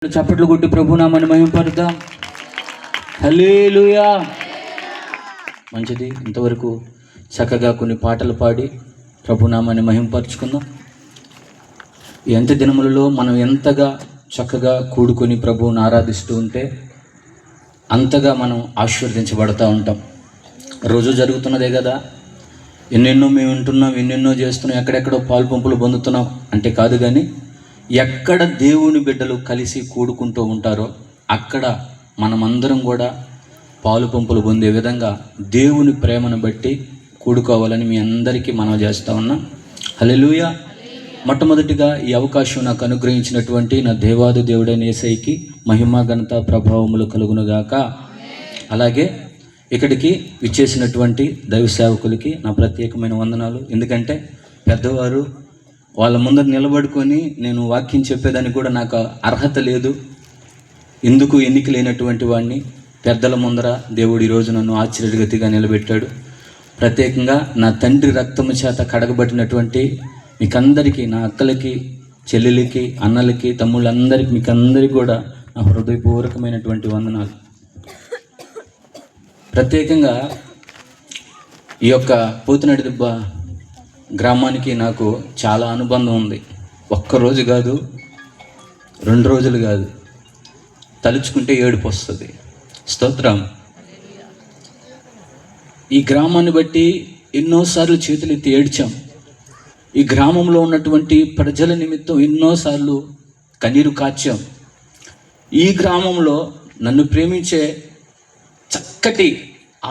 చప్పట్లు కొట్టి ప్రభునామాన్ని మహిమపడదాం. హల్లెలూయా. మంచిది. ఇంతవరకు చక్కగా కొన్ని పాటలు పాడి ప్రభునామాన్ని మహిమపరుచుకుందాం. ఎంత దినములలో మనం ఎంతగా చక్కగా కూడుకొని ప్రభువుని ఆరాధిస్తూ ఉంటే అంతగా మనం ఆశీర్వదించబడతా ఉంటాం. రోజు జరుగుతున్నదే కదా, ఎన్నెన్నో మేము వింటున్నాం, ఎన్నెన్నో చేస్తున్నాం, ఎక్కడెక్కడో పాలు పంపులు పొందుతున్నాం అంటే కాదు, కానీ ఎక్కడ దేవుని బిడ్డలు కలిసి కూడుకుంటూ ఉంటారో అక్కడ మనమందరం కూడా పాలు పంపులు పొందే విధంగా దేవుని ప్రేమను బట్టి కూడుకోవాలని మీ అందరికీ మనం చేస్తూ ఉన్నాం. హల్లెలూయా. మొట్టమొదటిగా ఈ అవకాశం నాకు అనుగ్రహించినటువంటి నా దేవాది దేవుడైన యేసయ్యకి మహిమ ఘనత ప్రభావములు కలుగునుగాక. అలాగే ఇక్కడికి విచ్చేసినటువంటి దైవ సేవకులకి నా ప్రత్యేకమైన వందనాలు. ఎందుకంటే పెద్దవారు వాళ్ళ ముందర నిలబడుకొని నేను వాక్యం చెప్పేదానికి కూడా నాకు అర్హత లేదు. ఎందుకు ఎన్నిక లేనటువంటి వాడిని పెద్దల ముందర దేవుడు ఈరోజు నన్ను ఆశ్చర్యగతిగా నిలబెట్టాడు. ప్రత్యేకంగా నా తండ్రి రక్తము చేత కడగబడినటువంటి మీకందరికీ, నా అక్కలకి, చెల్లెలకి, అన్నలకి, తమ్ముళ్ళందరికీ, మీకందరికీ కూడా నా హృదయపూర్వకమైనటువంటి వందనాలు. ప్రత్యేకంగా ఈ యొక్క పోతునడి దిబ్బ గ్రామానికి నాకు చాలా అనుబంధం ఉంది. ఒక్కరోజు కాదు, 2 రోజులు కాదు, తలుచుకుంటే ఏడుపు వస్తుంది. స్తోత్రం. ఈ గ్రామాన్ని బట్టి ఎన్నోసార్లు చేతులు ఎత్తి ఏడ్చాం. ఈ గ్రామంలో ఉన్నటువంటి ప్రజల నిమిత్తం ఎన్నోసార్లు కన్నీరు కార్చాం. ఈ గ్రామంలో నన్ను ప్రేమించే చక్కటి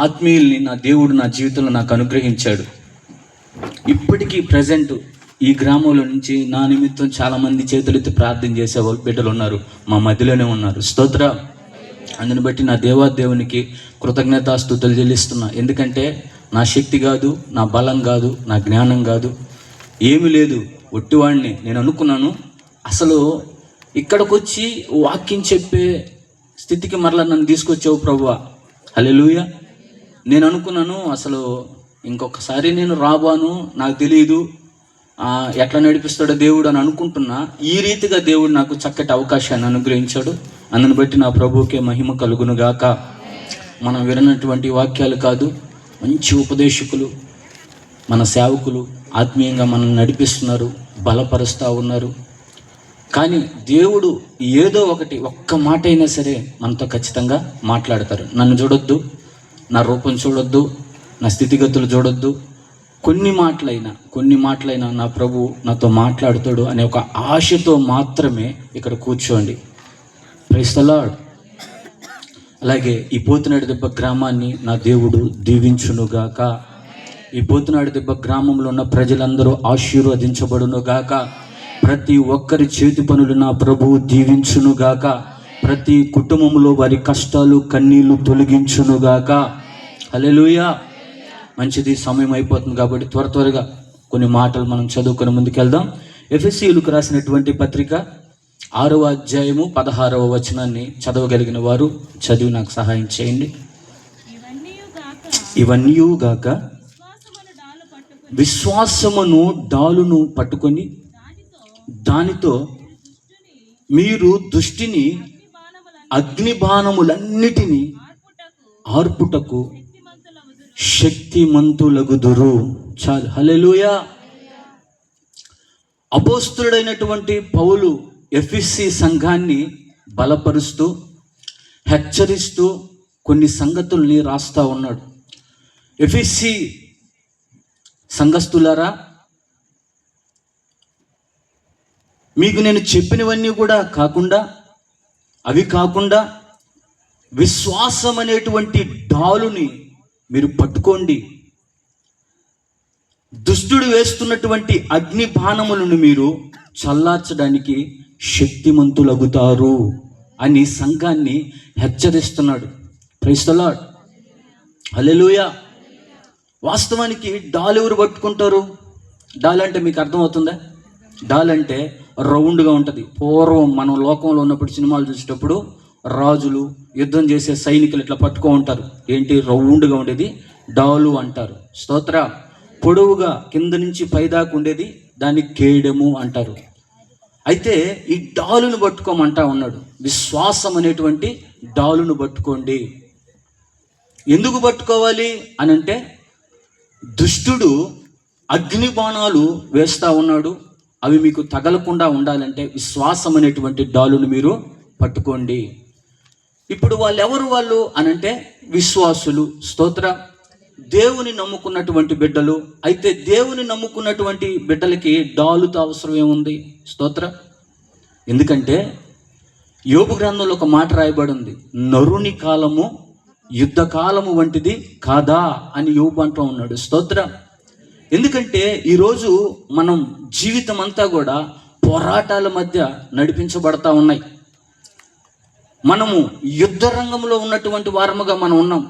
ఆత్మీయుల్ని నా దేవుడు నా జీవితంలో నాకు అనుగ్రహించాడు. ఇప్పటికీ ప్రజెంట్ ఈ గ్రామంలో నుంచి నా నిమిత్తం చాలామంది చేతులెత్తి ప్రార్థన చేసే వాళ్ళు బిడ్డలు ఉన్నారు, మా మధ్యలోనే ఉన్నారు. స్తోత్ర. అందుని బట్టి నా దేవాదేవునికి కృతజ్ఞతాస్తుతులు చెల్లిస్తున్నా. ఎందుకంటే నా శక్తి కాదు, నా బలం కాదు, నా జ్ఞానం కాదు, ఏమీ లేదు, ఒట్టివాడిని. నేను అనుకున్నాను అసలు ఇక్కడికి వచ్చి వాక్యం చెప్పే స్థితికి మరలా నన్ను తీసుకొచ్చావు ప్రభువా. హల్లెలూయా. నేను అనుకున్నాను అసలు ఇంకొకసారి నేను రాబాను, నాకు తెలియదు ఎట్లా నడిపిస్తాడో దేవుడు అని అనుకుంటున్నా. ఈ రీతిగా దేవుడు నాకు చక్కటి అవకాశాన్ని అనుగ్రహించాడు. అందుని బట్టి నా ప్రభువుకే మహిమ కలుగునుగాక. మనం వినటువంటి వాక్యాలు కాదు, మంచి ఉపదేశకులు, మన సేవకులు ఆత్మీయంగా మనల్ని నడిపిస్తున్నారు, బలపరుస్తూ ఉన్నారు. కానీ దేవుడు ఏదో ఒకటి, ఒక్క మాట అయినా సరే మనతో ఖచ్చితంగా మాట్లాడతారు. నన్ను చూడొద్దు, నా రూపం చూడొద్దు, నా స్థితిగతులు చూడొద్దు, కొన్ని మాటలైనా నా ప్రభు నాతో మాట్లాడుతాడు అనే ఒక ఆశతో మాత్రమే ఇక్కడ కూర్చోండి. Praise the lord. అలాగే ఈ పోతునాడి దెబ్బ గ్రామాన్ని నా దేవుడు దీవించునుగాక. ఈ పోతునాడి దెబ్బ గ్రామంలో ఉన్న ప్రజలందరూ ఆశీర్వదించబడునుగాక. ప్రతి ఒక్కరి చేతి పనులు నా ప్రభువు దీవించునుగాక. ప్రతి కుటుంబంలో వారి కష్టాలు కన్నీళ్లు తొలగించునుగాక. హల్లెలూయా. మంచిది. సమయం అయిపోతుంది కాబట్టి త్వరగా కొన్ని మాటలు మనం చదువుకొని ముందుకెళ్దాం. ఎఫెసీయులకు రాసినటువంటి పత్రిక 6వ అధ్యాయము 16వ వచనాన్ని చదవగలిగిన వారు చదివి నాకు సహాయం చేయండి. ఇవన్నీ గాక విశ్వాసమును డాలును పట్టుకొని దానితో మీరు దుష్టిని అగ్ని బాణములన్నిటినీ ఆర్పుటకు శక్తిమంతులగుదురు. చాలు. హల్లెలూయా. అపోస్తులుడైనటువంటి పౌలు ఎఫెసీ సంఘాన్ని బలపరుస్తూ, హెచ్చరిస్తూ కొన్ని సంగతుల్ని రాస్తా ఉన్నాడు. ఎఫెసీ సంఘస్థులారా, మీకు నేను చెప్పినవన్నీ కూడా అవి కాకుండా విశ్వాసం అనేటువంటి డాలుని మీరు పట్టుకోండి. దుష్టుడు వేస్తున్నటువంటి అగ్ని బాణములను మీరు చల్లార్చడానికి శక్తిమంతులగుతారు అని సంఘాన్ని హెచ్చరిస్తున్నాడు. Praise the Lord. హల్లెలూయా. వాస్తవానికి డాల్ ఎవరు పట్టుకుంటారు? డాల్ అంటే మీకు అర్థమవుతుందా? డాల్ అంటే రౌండ్గా ఉంటుంది. పూర్వం మనం లోకంలో ఉన్నప్పుడు సినిమాలు చూసేటప్పుడు రాజులు యుద్ధం చేసే సైనికులు ఇట్లా పట్టుకో ఉంటారు. ఏంటి? రౌండ్గా ఉండేది డాలు అంటారు. స్తోత్ర. పొడవుగా కింద నుంచి పైదాకా ఉండేది దాన్ని కేడము అంటారు. అయితే ఈ డాలును పట్టుకోమంటా ఉన్నాడు. విశ్వాసం అనేటువంటి డాలును పట్టుకోండి. ఎందుకు పట్టుకోవాలి అని అంటే, దుష్టుడు అగ్ని బాణాలు వేస్తూ ఉన్నాడు. అవి మీకు తగలకుండా ఉండాలంటే విశ్వాసం అనేటువంటి డాలును మీరు పట్టుకోండి. ఇప్పుడు వాళ్ళు అనంటే విశ్వాసులు. స్తోత్ర. దేవుని నమ్ముకున్నటువంటి బిడ్డలు. అయితే దేవుని నమ్ముకున్నటువంటి బిడ్డలకి డాలుతో అవసరం ఏముంది? స్తోత్ర. ఎందుకంటే యోబు గ్రంథంలో ఒక మాట రాయబడి ఉంది, నరుని కాలము యుద్ధ కాలము వంటిది కాదా అని యోబు అంటూ ఉన్నాడు. స్తోత్ర. ఎందుకంటే ఈరోజు మనం జీవితం అంతా కూడా పోరాటాల మధ్య నడిపించబడతా ఉన్నాయి. మనము యుద్ధ రంగంలో ఉన్నటువంటి వారముగా మనం ఉన్నాం.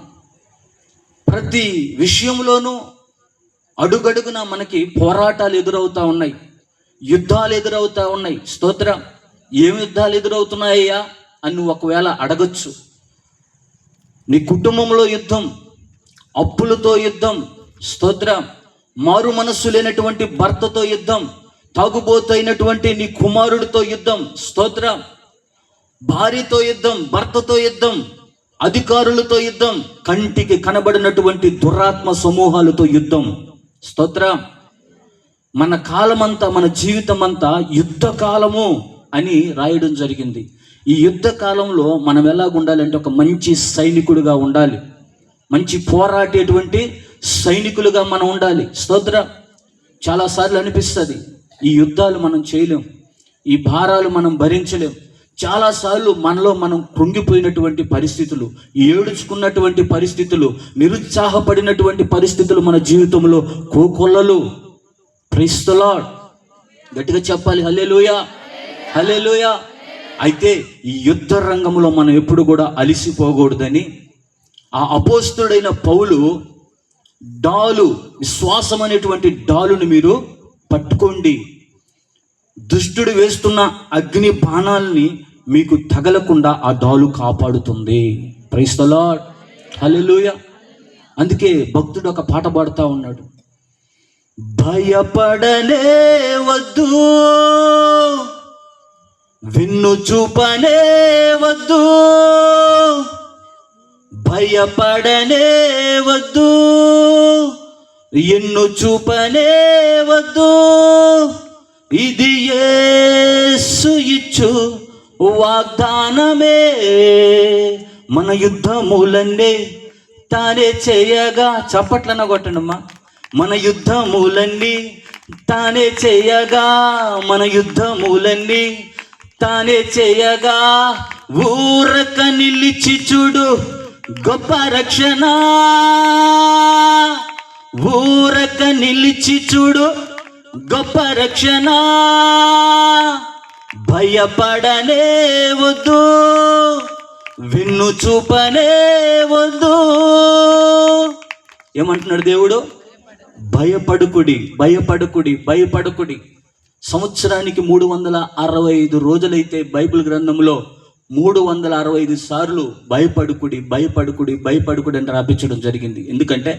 ప్రతి విషయంలోనూ అడుగడుగున మనకి పోరాటాలు ఎదురవుతూ ఉన్నాయి, యుద్ధాలు ఎదురవుతూ ఉన్నాయి. స్తోత్ర. ఏమి యుద్ధాలు ఎదురవుతున్నాయ్యా అని నువ్వు ఒకవేళ అడగచ్చు. నీ కుటుంబంలో యుద్ధం, అప్పులతో యుద్ధం. స్తోత్ర. మారు మనస్సు లేనటువంటి భర్తతో యుద్ధం, తాగుబోతైనటువంటి నీ కుమారుడితో యుద్ధం. స్తోత్ర. భార్యతో యుద్ధం, భర్తతో యుద్ధం, అధికారులతో యుద్ధం, కంటికి కనబడినటువంటి దురాత్మ సమూహాలతో యుద్ధం. స్తోత్ర. మన కాలమంతా, మన జీవితం అంతా యుద్ధ కాలము అని రాయడం జరిగింది. ఈ యుద్ధ కాలంలో మనం ఎలాగ ఉండాలంటే ఒక మంచి సైనికుడిగా ఉండాలి, మంచి పోరాటేటువంటి సైనికులుగా మనం ఉండాలి. స్తోత్ర. చాలాసార్లు అనిపిస్తుంది ఈ యుద్ధాలు మనం చేయలేం, ఈ భారాలు మనం భరించలేం. చాలాసార్లు మనలో మనం కృంగిపోయినటువంటి పరిస్థితులు, ఏడుచుకున్నటువంటి పరిస్థితులు, నిరుత్సాహపడినటువంటి పరిస్థితులు మన జీవితంలో కోకొల్లలు. Praise the Lord. గట్టిగా చెప్పాలి హల్లెలూయా, హల్లెలూయా. అయితే ఈ యుద్ధ రంగంలో మనం ఎప్పుడు కూడా అలిసిపోకూడదని ఆ అపోస్తుడైన పౌలు డాలు, విశ్వాసం అనేటువంటి డాలుని మీరు పట్టుకోండి. దుష్టుడు వేస్తున్న అగ్ని బాణాలని మీకు తగలకుండా ఆ డాలు కాపాడుతుంది. ప్రైజ్ ది లార్డ్, హల్లెలూయా. అందుకే భక్తుడు ఒక పాట పాడుతూ ఉన్నాడు, భయపడనే వద్దు, వెన్ను చూపనే వద్దు, భయపడనే వద్దు, ఎన్ను చూపనే వద్దు, ఇది యేసు ఇచ్చు వాగ్దానమే, మన యుద్ధములన్నీ తానే చేయగా. చప్పట్లన కొట్టండమ్మా. మన యుద్ధములన్నీ తానే చేయగా, మన యుద్ధములన్నీ తానే చేయగా, ఊరక నిలిచి చూడు గొప్ప రక్షణ, ఊరక నిలిచి చూడు గొప్ప రక్షణ, భయపడనే వద్దు, వెన్ను చూపనే వద్దు. ఏమంటున్నాడు దేవుడు? భయపడుకుడి, భయపడుకుడి, భయపడుకుడి. సంవత్సరానికి 365 రోజులైతే బైబిల్ గ్రంథంలో 365 సార్లు భయపడుకుడి, భయపడుకుడి, భయపడుకుడి అని రాపించడం జరిగింది. ఎందుకంటే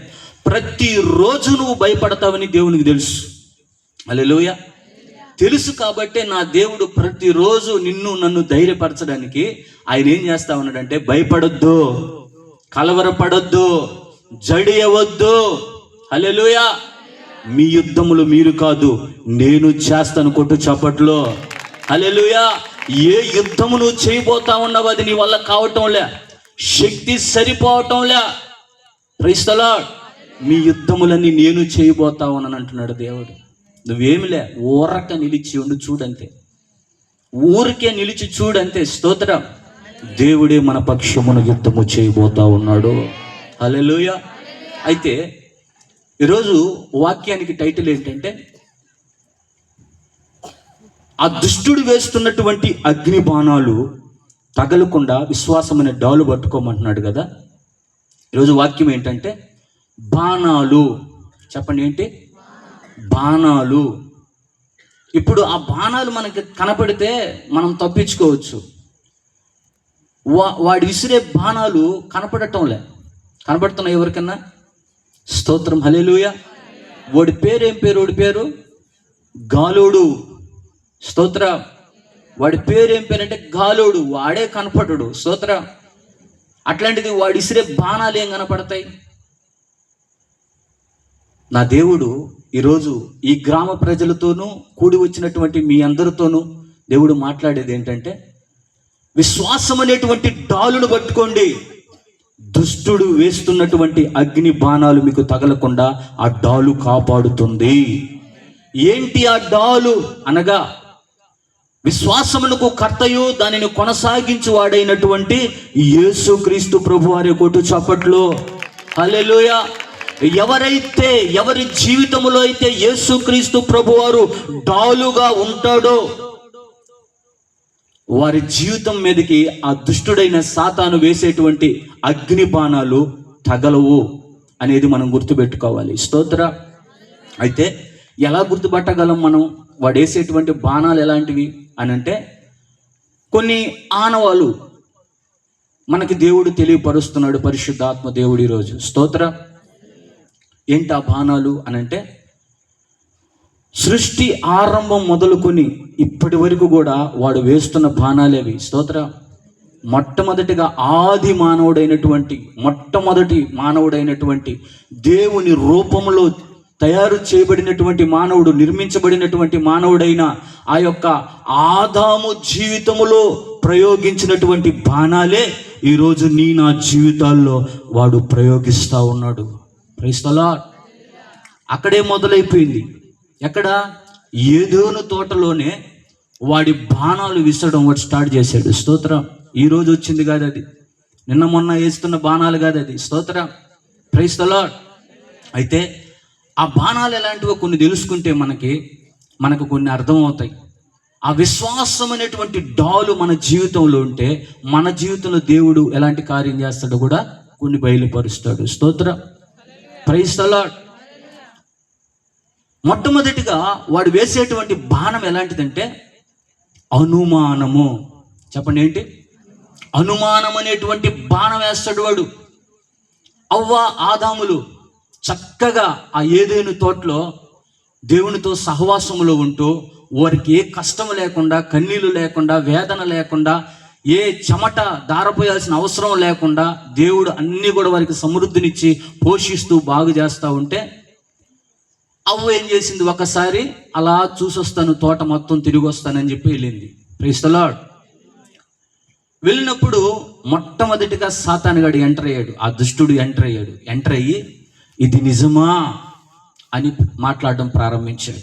ప్రతిరోజు నువ్వు భయపడతావని దేవునికి తెలుసు. హల్లెలూయా. తెలుసు కాబట్టే నా దేవుడు ప్రతిరోజు నిన్ను నన్ను ధైర్యపరచడానికి ఆయన ఏం చేస్తా ఉన్నాడంటే, భయపడొద్దు, కలవరపడొద్దు, జడియవద్దు. హల్లెలూయా. మీ యుద్ధములు మీరు కాదు, నేను చేస్తాను. కొట్టు చప్పట్లో. హల్లెలూయా. ఏ యుద్ధము నువ్వు చేయబోతా ఉన్నావు అది నీ వల్ల కావటంలే, శక్తి సరిపోవటంలే. Praise the Lord. మీ యుద్ధములన్నీ నేను చేయబోతా ఉన్నాను అంటున్నాడు దేవుడు. నువ్వేమిలే, ఊరక నిలిచి ఉండు, చూడంతే, ఊరికే నిలిచి చూడంతే. స్తోత్రం. దేవుడే మన పక్షమున యుద్ధము చేయబోతా ఉన్నాడు. హల్లెలూయా. అయితే ఈరోజు వాక్యానికి టైటిల్ ఏంటంటే, ఆ దుష్టుడు వేస్తున్నటువంటి అగ్ని బాణాలు తగలకుండా విశ్వాసం అనే డాలు పట్టుకోమంటున్నాడు కదా. ఈరోజు వాక్యం ఏంటంటే బాణాలు. చెప్పండి, ఏంటి? బాణాలు. ఇప్పుడు ఆ బాణాలు మనకి కనపడితే మనం తప్పించుకోవచ్చు. వాడు విసిరే బాణాలు కనపడటంలే. కనపడుతున్నాయి ఎవరికన్నా? స్తోత్రం. హల్లెలూయా. వాడి పేరు ఏం పేరు? వాడి పేరు గాలోడు. స్తోత్ర. వాడి పేరు ఏం పేరంటే గాలోడు. వాడే కనపడడు. స్తోత్ర. అట్లాంటిది వాడు ఇసిరే బాణాలు ఏం కనపడతాయి? నా దేవుడు ఈరోజు ఈ గ్రామ ప్రజలతోనూ కూడి వచ్చినటువంటి మీ అందరితోనూ దేవుడు మాట్లాడేది ఏంటంటే, విశ్వాసం అనేటువంటి డాలును పట్టుకోండి. దుష్టుడు వేస్తున్నటువంటి అగ్ని బాణాలు మీకు తగలకుండా ఆ డాలు కాపాడుతుంది. ఏంటి ఆ డాలు అనగా, విశ్వాసమునకు కర్తయు దానిని కొనసాగించు వాడైనటువంటి యేసుక్రీస్తు ప్రభువారి కొట్టు చప్పట్లో హల్లెలూయా. ఎవరి జీవితంలో అయితే యేసుక్రీస్తు ప్రభువారు డాలుగా ఉంటాడో వారి జీవితం మీదకి ఆ దుష్టుడైన సాతాను వేసేటువంటి అగ్ని బాణాలు తగలవు అనేది మనం గుర్తుపెట్టుకోవాలి. స్తోత్ర. అయితే ఎలా గుర్తుపట్టగలం మనం వాడు వేసేటువంటి బాణాలు ఎలాంటివి అని అంటే, కొన్ని ఆనవాలు మనకి దేవుడు తెలియపరుస్తున్నాడు, పరిశుద్ధాత్మ దేవుడు ఈరోజు. స్తోత్ర. ఏంటి ఆ బాణాలు అని అంటే, సృష్టి ఆరంభం మొదలుకొని ఇప్పటి వరకు కూడా వాడు వేస్తున్న బాణాలేవి. స్తోత్ర. మొట్టమొదటి మానవుడైనటువంటి దేవుని రూపంలో తయారు చేయబడినటువంటి మానవుడు, నిర్మించబడినటువంటి మానవుడైన ఆ యొక్క ఆదాము జీవితములో ప్రయోగించినటువంటి బాణాలే ఈరోజు నా జీవితాల్లో వాడు ప్రయోగిస్తూ ఉన్నాడు. Praise the lord. అక్కడే మొదలైపోయింది. ఎక్కడ? ఏదోను తోటలోనే వాడి బాణాలు విసరడం వాడు స్టార్ట్ చేశాడు. స్తోత్రం. ఈరోజు వచ్చింది కాదు అది, నిన్న మొన్న వేస్తున్న బాణాలు కాదు అది. స్తోత్రం. Praise the lord. అయితే ఆ బాణాలు ఎలాంటివో కొన్ని తెలుసుకుంటే మనకు కొన్ని అర్థమవుతాయి. ఆ విశ్వాసం అనేటువంటి డాలు మన జీవితంలో ఉంటే మన జీవితంలో దేవుడు ఎలాంటి కార్యం చేస్తాడో కూడా కొన్ని బయలుపరుస్తాడు. స్తోత్రం. Praise the lord. మొట్టమొదటిగా వాడు వేసేటువంటి బాణం ఎలాంటిదంటే అనుమానము. చెప్పండి, ఏంటి? అనుమానం అనేటువంటి బాణం వేస్తాడు వాడు. అవ్వ ఆదాములు చక్కగా ఆ ఏదైనా తోటలో దేవునితో సహవాసములో ఉంటూ వారికి ఏ కష్టం లేకుండా, కన్నీళ్ళు లేకుండా, వేదన లేకుండా, ఏ చెమట దారపోయాల్సిన అవసరం లేకుండా దేవుడు అన్నీ కూడా వారికి సమృద్ధినిచ్చి పోషిస్తూ బాగు చేస్తూ ఉంటే, అవ్వ ఏం చేసింది? ఒకసారి అలా చూసొస్తాను, తోట మొత్తం తిరిగి వస్తానని చెప్పి వెళ్ళింది. Praise the lord. వెళ్ళినప్పుడు మొట్టమొదటిగా సాతానుగాడు ఎంటర్ అయ్యాడు. ఆ దుష్టుడు ఎంటర్ అయ్యి ఇది నిజమా అని మాట్లాడడం ప్రారంభించాడు.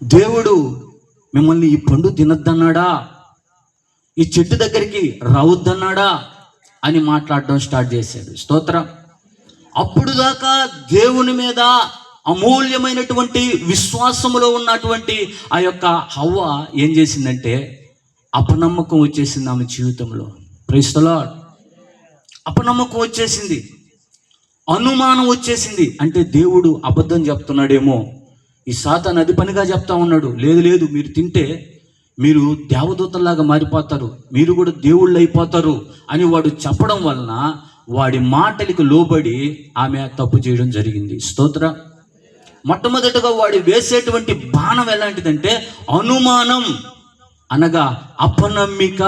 దేవుడు మిమ్మల్ని ఈ పండు తినొద్దన్నాడా, ఈ చెట్టు దగ్గరికి రావద్దన్నాడా అని మాట్లాడడం స్టార్ట్ చేశాడు. స్తోత్రం. అప్పుడు దాకా దేవుని మీద అమూల్యమైనటువంటి విశ్వాసములో ఉన్నటువంటి ఆ యొక్క హవ్వ ఏం చేసిందంటే అపనమ్మకం వచ్చేసింది ఆమె జీవితంలో. Praise the lord. అపనమ్మకం వచ్చేసింది, అనుమానం వచ్చేసింది. అంటే దేవుడు అబద్ధం చెప్తున్నాడేమో, ఈ సాతాను అది పనిగా చెప్తా ఉన్నాడు. లేదు మీరు తింటే మీరు దేవదూతల్లాగా మారిపోతారు, మీరు కూడా దేవుళ్ళు అయిపోతారు అని వాడు చెప్పడం వలన వాడి మాటలకు లోబడి ఆమె తప్పు చేయడం జరిగింది. స్తోత్ర. మొట్టమొదటిగా వాడు వేసేటువంటి బాణం ఎలాంటిదంటే అనుమానం, అనగా అపనమ్మిక.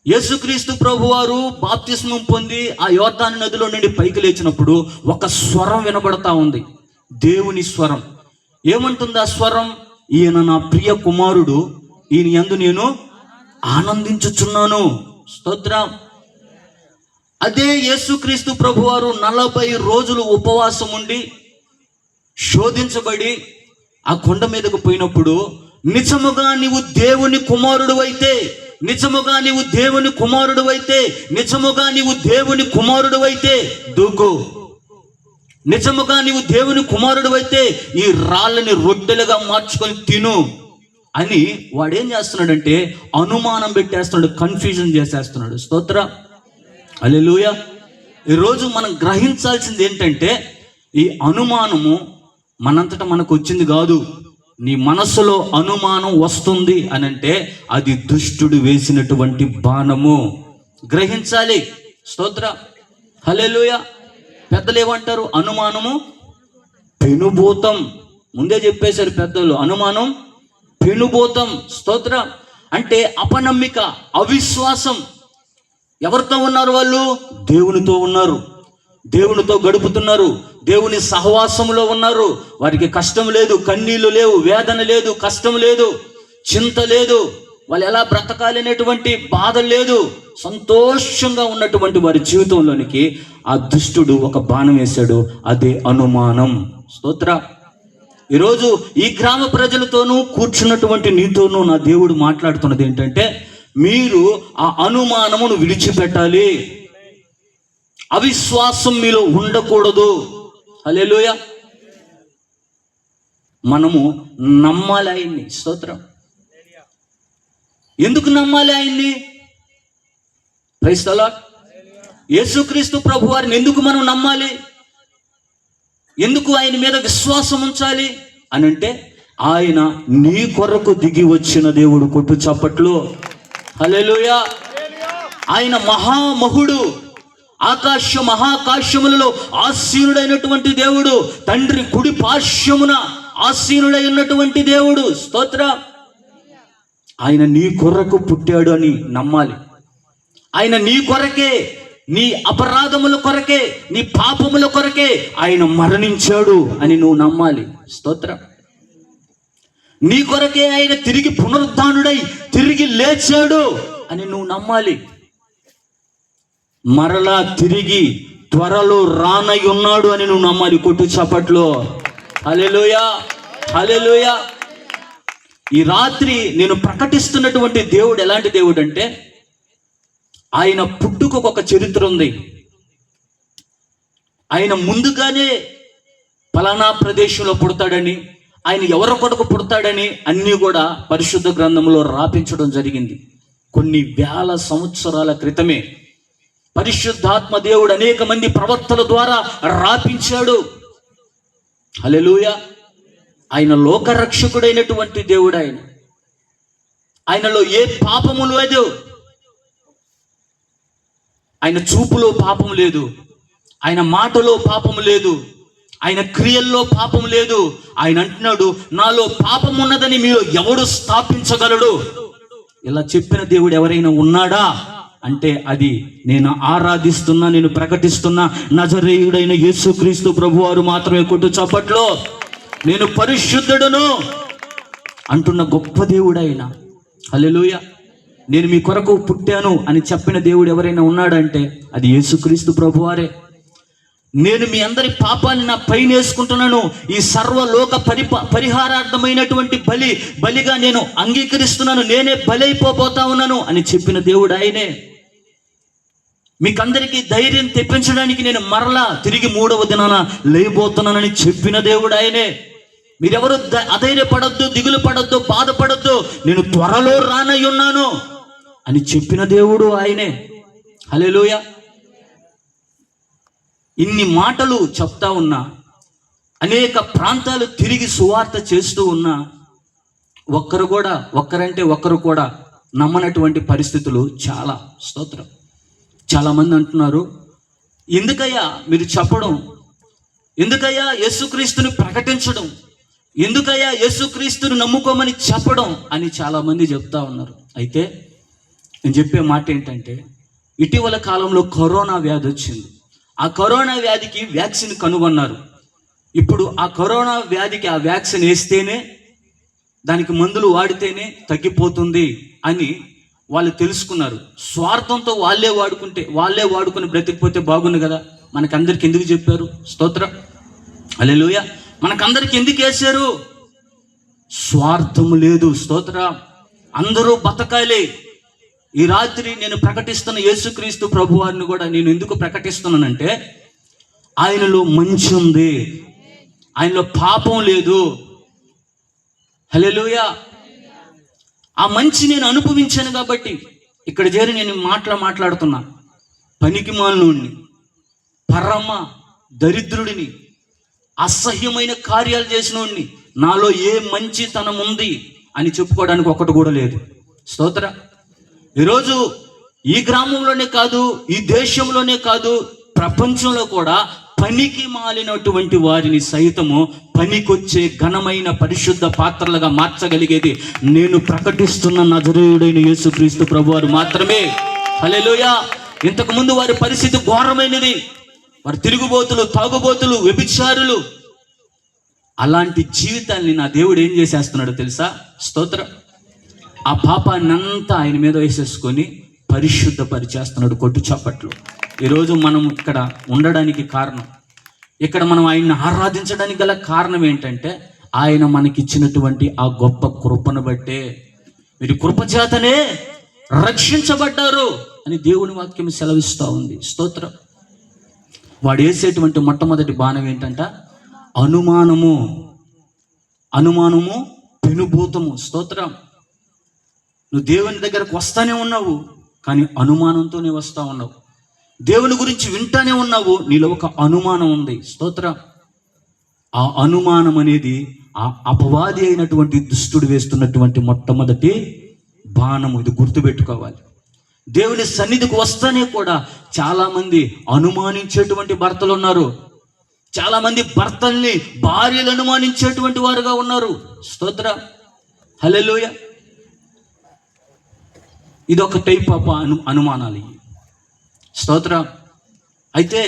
యేసుక్రీస్తు ప్రభువారు బాప్తిస్మం పొంది ఆ యోర్దాను నదిలో నుండి పైకి లేచినప్పుడు ఒక స్వరం వినబడతా ఉంది, దేవుని స్వరం. ఏమంటుంది ఆ స్వరం? ఈయన నా ప్రియ కుమారుడు, ఈయన యందు నేను ఆనందించుచున్నాను. స్తోత్రం. అదే యేసుక్రీస్తు ప్రభువారు 40 రోజులు ఉపవాసం ఉండి శోధించబడి ఆ కొండ మీదకు పోయినప్పుడు, నిజముగా నీవు దేవుని కుమారుడు అయితే, నిజముగా నీవు దేవుని కుమారుడు అయితే, నిజముగా నీవు దేవుని కుమారుడు అయితే దూకు, నిజముగా నీవు దేవుని కుమారుడు అయితే ఈ రాళ్ళని రొట్టెలుగా మార్చుకొని తిను అని వాడేం చేస్తున్నాడంటే అనుమానం పెట్టేస్తున్నాడు, కన్ఫ్యూజన్ చేసేస్తున్నాడు. స్తోత్ర. హల్లెలూయా. ఈరోజు మనం గ్రహించాల్సింది ఏంటంటే ఈ అనుమానము మనంతటా మనకు వచ్చింది కాదు. నీ మనస్సులో అనుమానం వస్తుంది అని అంటే అది దుష్టుడు వేసినటువంటి బాణము. గ్రహించాలి. స్తోత్ర. హల్లెలూయా. పెద్దలు ఏమంటారు? అనుమానము పెనుభూతం. ముందే చెప్పేశారు పెద్దలు, అనుమానం పెనుబోతం. స్తోత్రం. అంటే అపనమ్మిక, అవిశ్వాసం. ఎవరితో ఉన్నారు వాళ్ళు? దేవునితో ఉన్నారు, దేవునితో గడుపుతున్నారు, దేవుని సహవాసంలో ఉన్నారు. వారికి కష్టం లేదు, కన్నీళ్లు లేవు, వేదన లేదు, కష్టం లేదు, చింత లేదు, వాళ్ళు ఎలా బ్రతకాలి అనేటువంటి బాధ లేదు. సంతోషంగా ఉన్నటువంటి వారి జీవితంలోనికి ఆ దుష్టుడు ఒక బాణం వేశాడు, అదే అనుమానం. స్తోత్ర. ఈరోజు ఈ గ్రామ ప్రజలతోనూ కూర్చున్నటువంటి నీతోనూ నా దేవుడు మాట్లాడుతున్నది ఏంటంటే, మీరు ఆ అనుమానమును విడిచిపెట్టాలి. అవిశ్వాసం మీలో ఉండకూడదు. హల్లెలూయా. మనము నమ్మాలి ఆయన్ని. స్తోత్రం. ఎందుకు నమ్మాలి ఆయన్ని? Praise the lord. యేసుక్రీస్తు ప్రభు వారిని ఎందుకు మనం నమ్మాలి? ఎందుకు ఆయన మీద విశ్వాసం ఉంచాలి అని అంటే, ఆయన నీ కొరకు దిగి వచ్చిన దేవుడు. కొట్టు చప్పట్లు. హల్లెలూయా. ఆయన మహామహుడు, మహాకాశములలో ఆసీనుడైనటువంటి దేవుడు, తండ్రి కుడి పార్శ్వమున ఆసీనుడై ఉన్నటువంటి దేవుడు. స్తోత్ర. ఆయన నీ కొరకు పుట్టాడు అని నమ్మాలి. ఆయన నీ కొరకే, నీ అపరాధముల కొరకే, నీ పాపముల కొరకే ఆయన మరణించాడు అని నువ్వు నమ్మాలి. స్తోత్రం. నీ కొరకే ఆయన తిరిగి పునరుద్ధానుడై తిరిగి లేచాడు అని నువ్వు నమ్మాలి. మరలా తిరిగి త్వరలో రానై ఉన్నాడు అని నువ్వు నమ్మాలి. కొట్టు చప్పట్లో. హల్లెలూయా, హల్లెలూయా. ఈ రాత్రి నేను ప్రకటిస్తున్నటువంటి దేవుడు ఎలాంటి దేవుడు అంటే, ఆయన పుట్టుకు ఒక చరిత్ర ఉంది. ఆయన ముందుగానే ఫలానా ప్రదేశంలో పుడతాడని, ఆయన ఎవరి కొరకు పుడతాడని అన్నీ కూడా పరిశుద్ధ గ్రంథంలో రాపించడం జరిగింది. కొన్ని వేల సంవత్సరాల క్రితమే పరిశుద్ధాత్మ దేవుడు అనేక మంది ప్రవక్తల ద్వారా రాపించాడు. హల్లెలూయా. ఆయన లోకరక్షకుడైనటువంటి దేవుడు. ఆయనలో ఏ పాపము లేదు. ఆయన చూపులో పాపం లేదు, ఆయన మాటలో పాపం లేదు, ఆయన క్రియల్లో పాపం లేదు. ఆయన అంటున్నాడు, నాలో పాపం ఉన్నదని మీరు ఎవడు స్థాపించగలడు? ఇలా చెప్పిన దేవుడు ఎవరైనా ఉన్నాడా అంటే అది నేను ఆరాధిస్తున్నా, నేను ప్రకటిస్తున్నా నజరేయుడైన యేసుక్రీస్తు ప్రభువారు మాత్రమే. కొట్టు చప్పట్లో. నేను పరిశుద్ధుడును అంటున్న గొప్ప దేవుడు ఆయన. హల్లెలూయా. నేను మీ కొరకు పుట్టాను అని చెప్పిన దేవుడు ఎవరైనా ఉన్నాడంటే అది యేసుక్రీస్తు ప్రభువారే. నేను మీ అందరి పాపాన్ని నా పైన వేసుకుంటున్నాను, ఈ సర్వలోక పరిహారార్థమైనటువంటి బలిగా నేను అంగీకరిస్తున్నాను, నేనే బలైపోతా ఉన్నాను అని చెప్పిన దేవుడు ఆయనే. మీకందరికీ ధైర్యం తెప్పించడానికి నేను మరలా తిరిగి 3వ దినాన లేయబోతున్నానని చెప్పిన దేవుడు ఆయనే. మీరెవరు అధైర్యపడొద్దు, దిగులు పడొద్దు, బాధపడొద్దు, నేను త్వరలో రానై ఉన్నాను అని చెప్పిన దేవుడు ఆయనే. హల్లెలూయా. ఇన్ని మాటలు చెప్తా ఉన్నా, అనేక ప్రాంతాలు తిరిగి సువార్త చేస్తూ ఉన్నా, ఒక్కరంటే ఒక్కరు కూడా నమ్మనటువంటి పరిస్థితులు చాలా. స్తోత్రం. చాలామంది అంటున్నారు, ఎందుకయ్యా మీరు చెప్పడం, ఎందుకయ్యా యేసుక్రీస్తుని ప్రకటించడం, ఎందుకయ్యా యేసుక్రీస్తుని నమ్ముకోమని చెప్పడం అని చాలామంది చెప్తా ఉన్నారు. అయితే నేను చెప్పే మాట ఏంటంటే, ఇటీవల కాలంలో కరోనా వ్యాధి వచ్చింది. ఆ కరోనా వ్యాధికి వ్యాక్సిన్ కనుగొన్నారు. ఇప్పుడు ఆ కరోనా వ్యాధికి ఆ వ్యాక్సిన్ వేస్తేనే, దానికి మందులు వాడితేనే తగ్గిపోతుంది అని వాళ్ళు తెలుసుకున్నారు. స్వార్థంతో వాళ్ళే వాడుకుని బ్రతికిపోతే బాగుంది కదా. మనకందరికి ఎందుకు చెప్పారు? స్తోత్రం. హల్లెలూయా. మనకందరికి ఎందుకు వేశారు? స్వార్థము లేదు. స్తోత్రం. అందరూ బతకాలి. ఈ రాత్రి నేను ప్రకటిస్తున్న యేసుక్రీస్తు ప్రభు వారిని కూడా నేను ఎందుకు ప్రకటిస్తున్నానంటే, ఆయనలో మంచి ఉంది, ఆయనలో పాపం లేదు. హల్లెలూయా. ఆ మంచి నేను అనుభవించాను కాబట్టి ఇక్కడ చేరి నేను మాట్లాడుతున్నా. పనికిమాలినోడిని, పరమ దరిద్రుడిని, అసహ్యమైన కార్యాలు చేసినోడిని, నాలో ఏ మంచితనం ఉంది అని చెప్పుకోవడానికి ఒకటి కూడా లేదు. స్తోత్ర. ఈరోజు ఈ గ్రామంలోనే కాదు, ఈ దేశంలోనే కాదు, ప్రపంచంలో కూడా పనికి మాలినటువంటి వారిని సైతము పనికొచ్చే ఘనమైన పరిశుద్ధ పాత్రలుగా మార్చగలిగేది నేను ప్రకటిస్తున్న నజరేయుడైన యేసుక్రీస్తు ప్రభువారు మాత్రమే. హల్లెలూయా. ఇంతకుముందు వారి పరిస్థితి ఘోరమైనది. వారు తిరుగుబోతులు, తాగుబోతులు, వ్యభిచారులు. అలాంటి జీవితాన్ని నా దేవుడు ఏం చేసేస్తున్నాడో తెలుసా? స్తోత్రం. ఆ పాపాన్నంతా ఆయన మీద వేసేసుకొని పరిశుద్ధపరిచేస్తున్నాడు. కొట్టు చప్పట్లు. ఈరోజు మనం ఇక్కడ ఉండడానికి కారణం, ఇక్కడ మనం ఆయన్ని ఆరాధించడానికి గల కారణం ఏంటంటే ఆయన మనకిచ్చినటువంటి ఆ గొప్ప కృపను బట్టే. మీరు కృపచేతనే రక్షించబడ్డారు అని దేవుని వాక్యం సెలవిస్తూ ఉంది. స్తోత్రం. వాడు వేసేటువంటి మొట్టమొదటి బాణం ఏంటంట? అనుమానము. అనుమానము పెనుభూతము. స్తోత్రం. నువ్వు దేవుని దగ్గరకు వస్తానే ఉన్నావు, కానీ అనుమానంతోనే వస్తూ ఉన్నావు. దేవుని గురించి వింటానే ఉన్నావు, నీలో ఒక అనుమానం ఉంది. స్తోత్రం. ఆ అనుమానం అనేది ఆ అపవాది అయినటువంటి దుష్టుడు వేస్తున్నటువంటి మొట్టమొదటి బాణము. ఇది గుర్తుపెట్టుకోవాలి. దేవుని సన్నిధికి వస్తానే కూడా చాలామంది అనుమానించేటువంటి భర్తలు ఉన్నారు. చాలామంది భర్తల్ని భార్యలు అనుమానించేటువంటి వారుగా ఉన్నారు. స్తోత్రం. హల్లెలూయా. ఇదొక టైప్ ఆఫ్ అనుమానాలు. స్తోత్రం. అయితే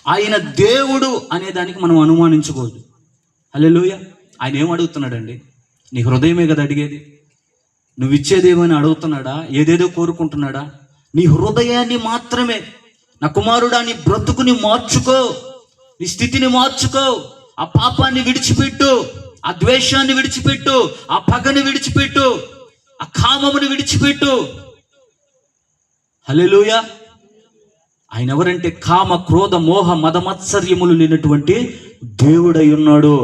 ఆయన దేవుడు అనే దానికి మనం అనుమానించకూడదు. హల్లెలూయా. ఆయన ఏం అడుగుతున్నాడండి? నీ హృదయమే కదా అడిగేది. నువ్వు ఇచ్చేదేమని అడుగుతున్నాడా? ఏదేదో కోరుకుంటున్నాడా? నీ హృదయాన్ని మాత్రమే. నా కుమారుడా, నీ బ్రతుకుని మార్చుకో, నీ స్థితిని మార్చుకో, ఆ పాపాన్ని విడిచిపెట్టు, ఆ ద్వేషాన్ని విడిచిపెట్టు, ఆ పగని విడిచిపెట్టు, ఆ కామముని విడిచిపెట్టు. హల్లెలూయా. ఆయన ఎవరంటే కామ, క్రోధ, మోహ, మదమత్సర్యములు లేనటువంటి దేవుడై ఉన్నాడు.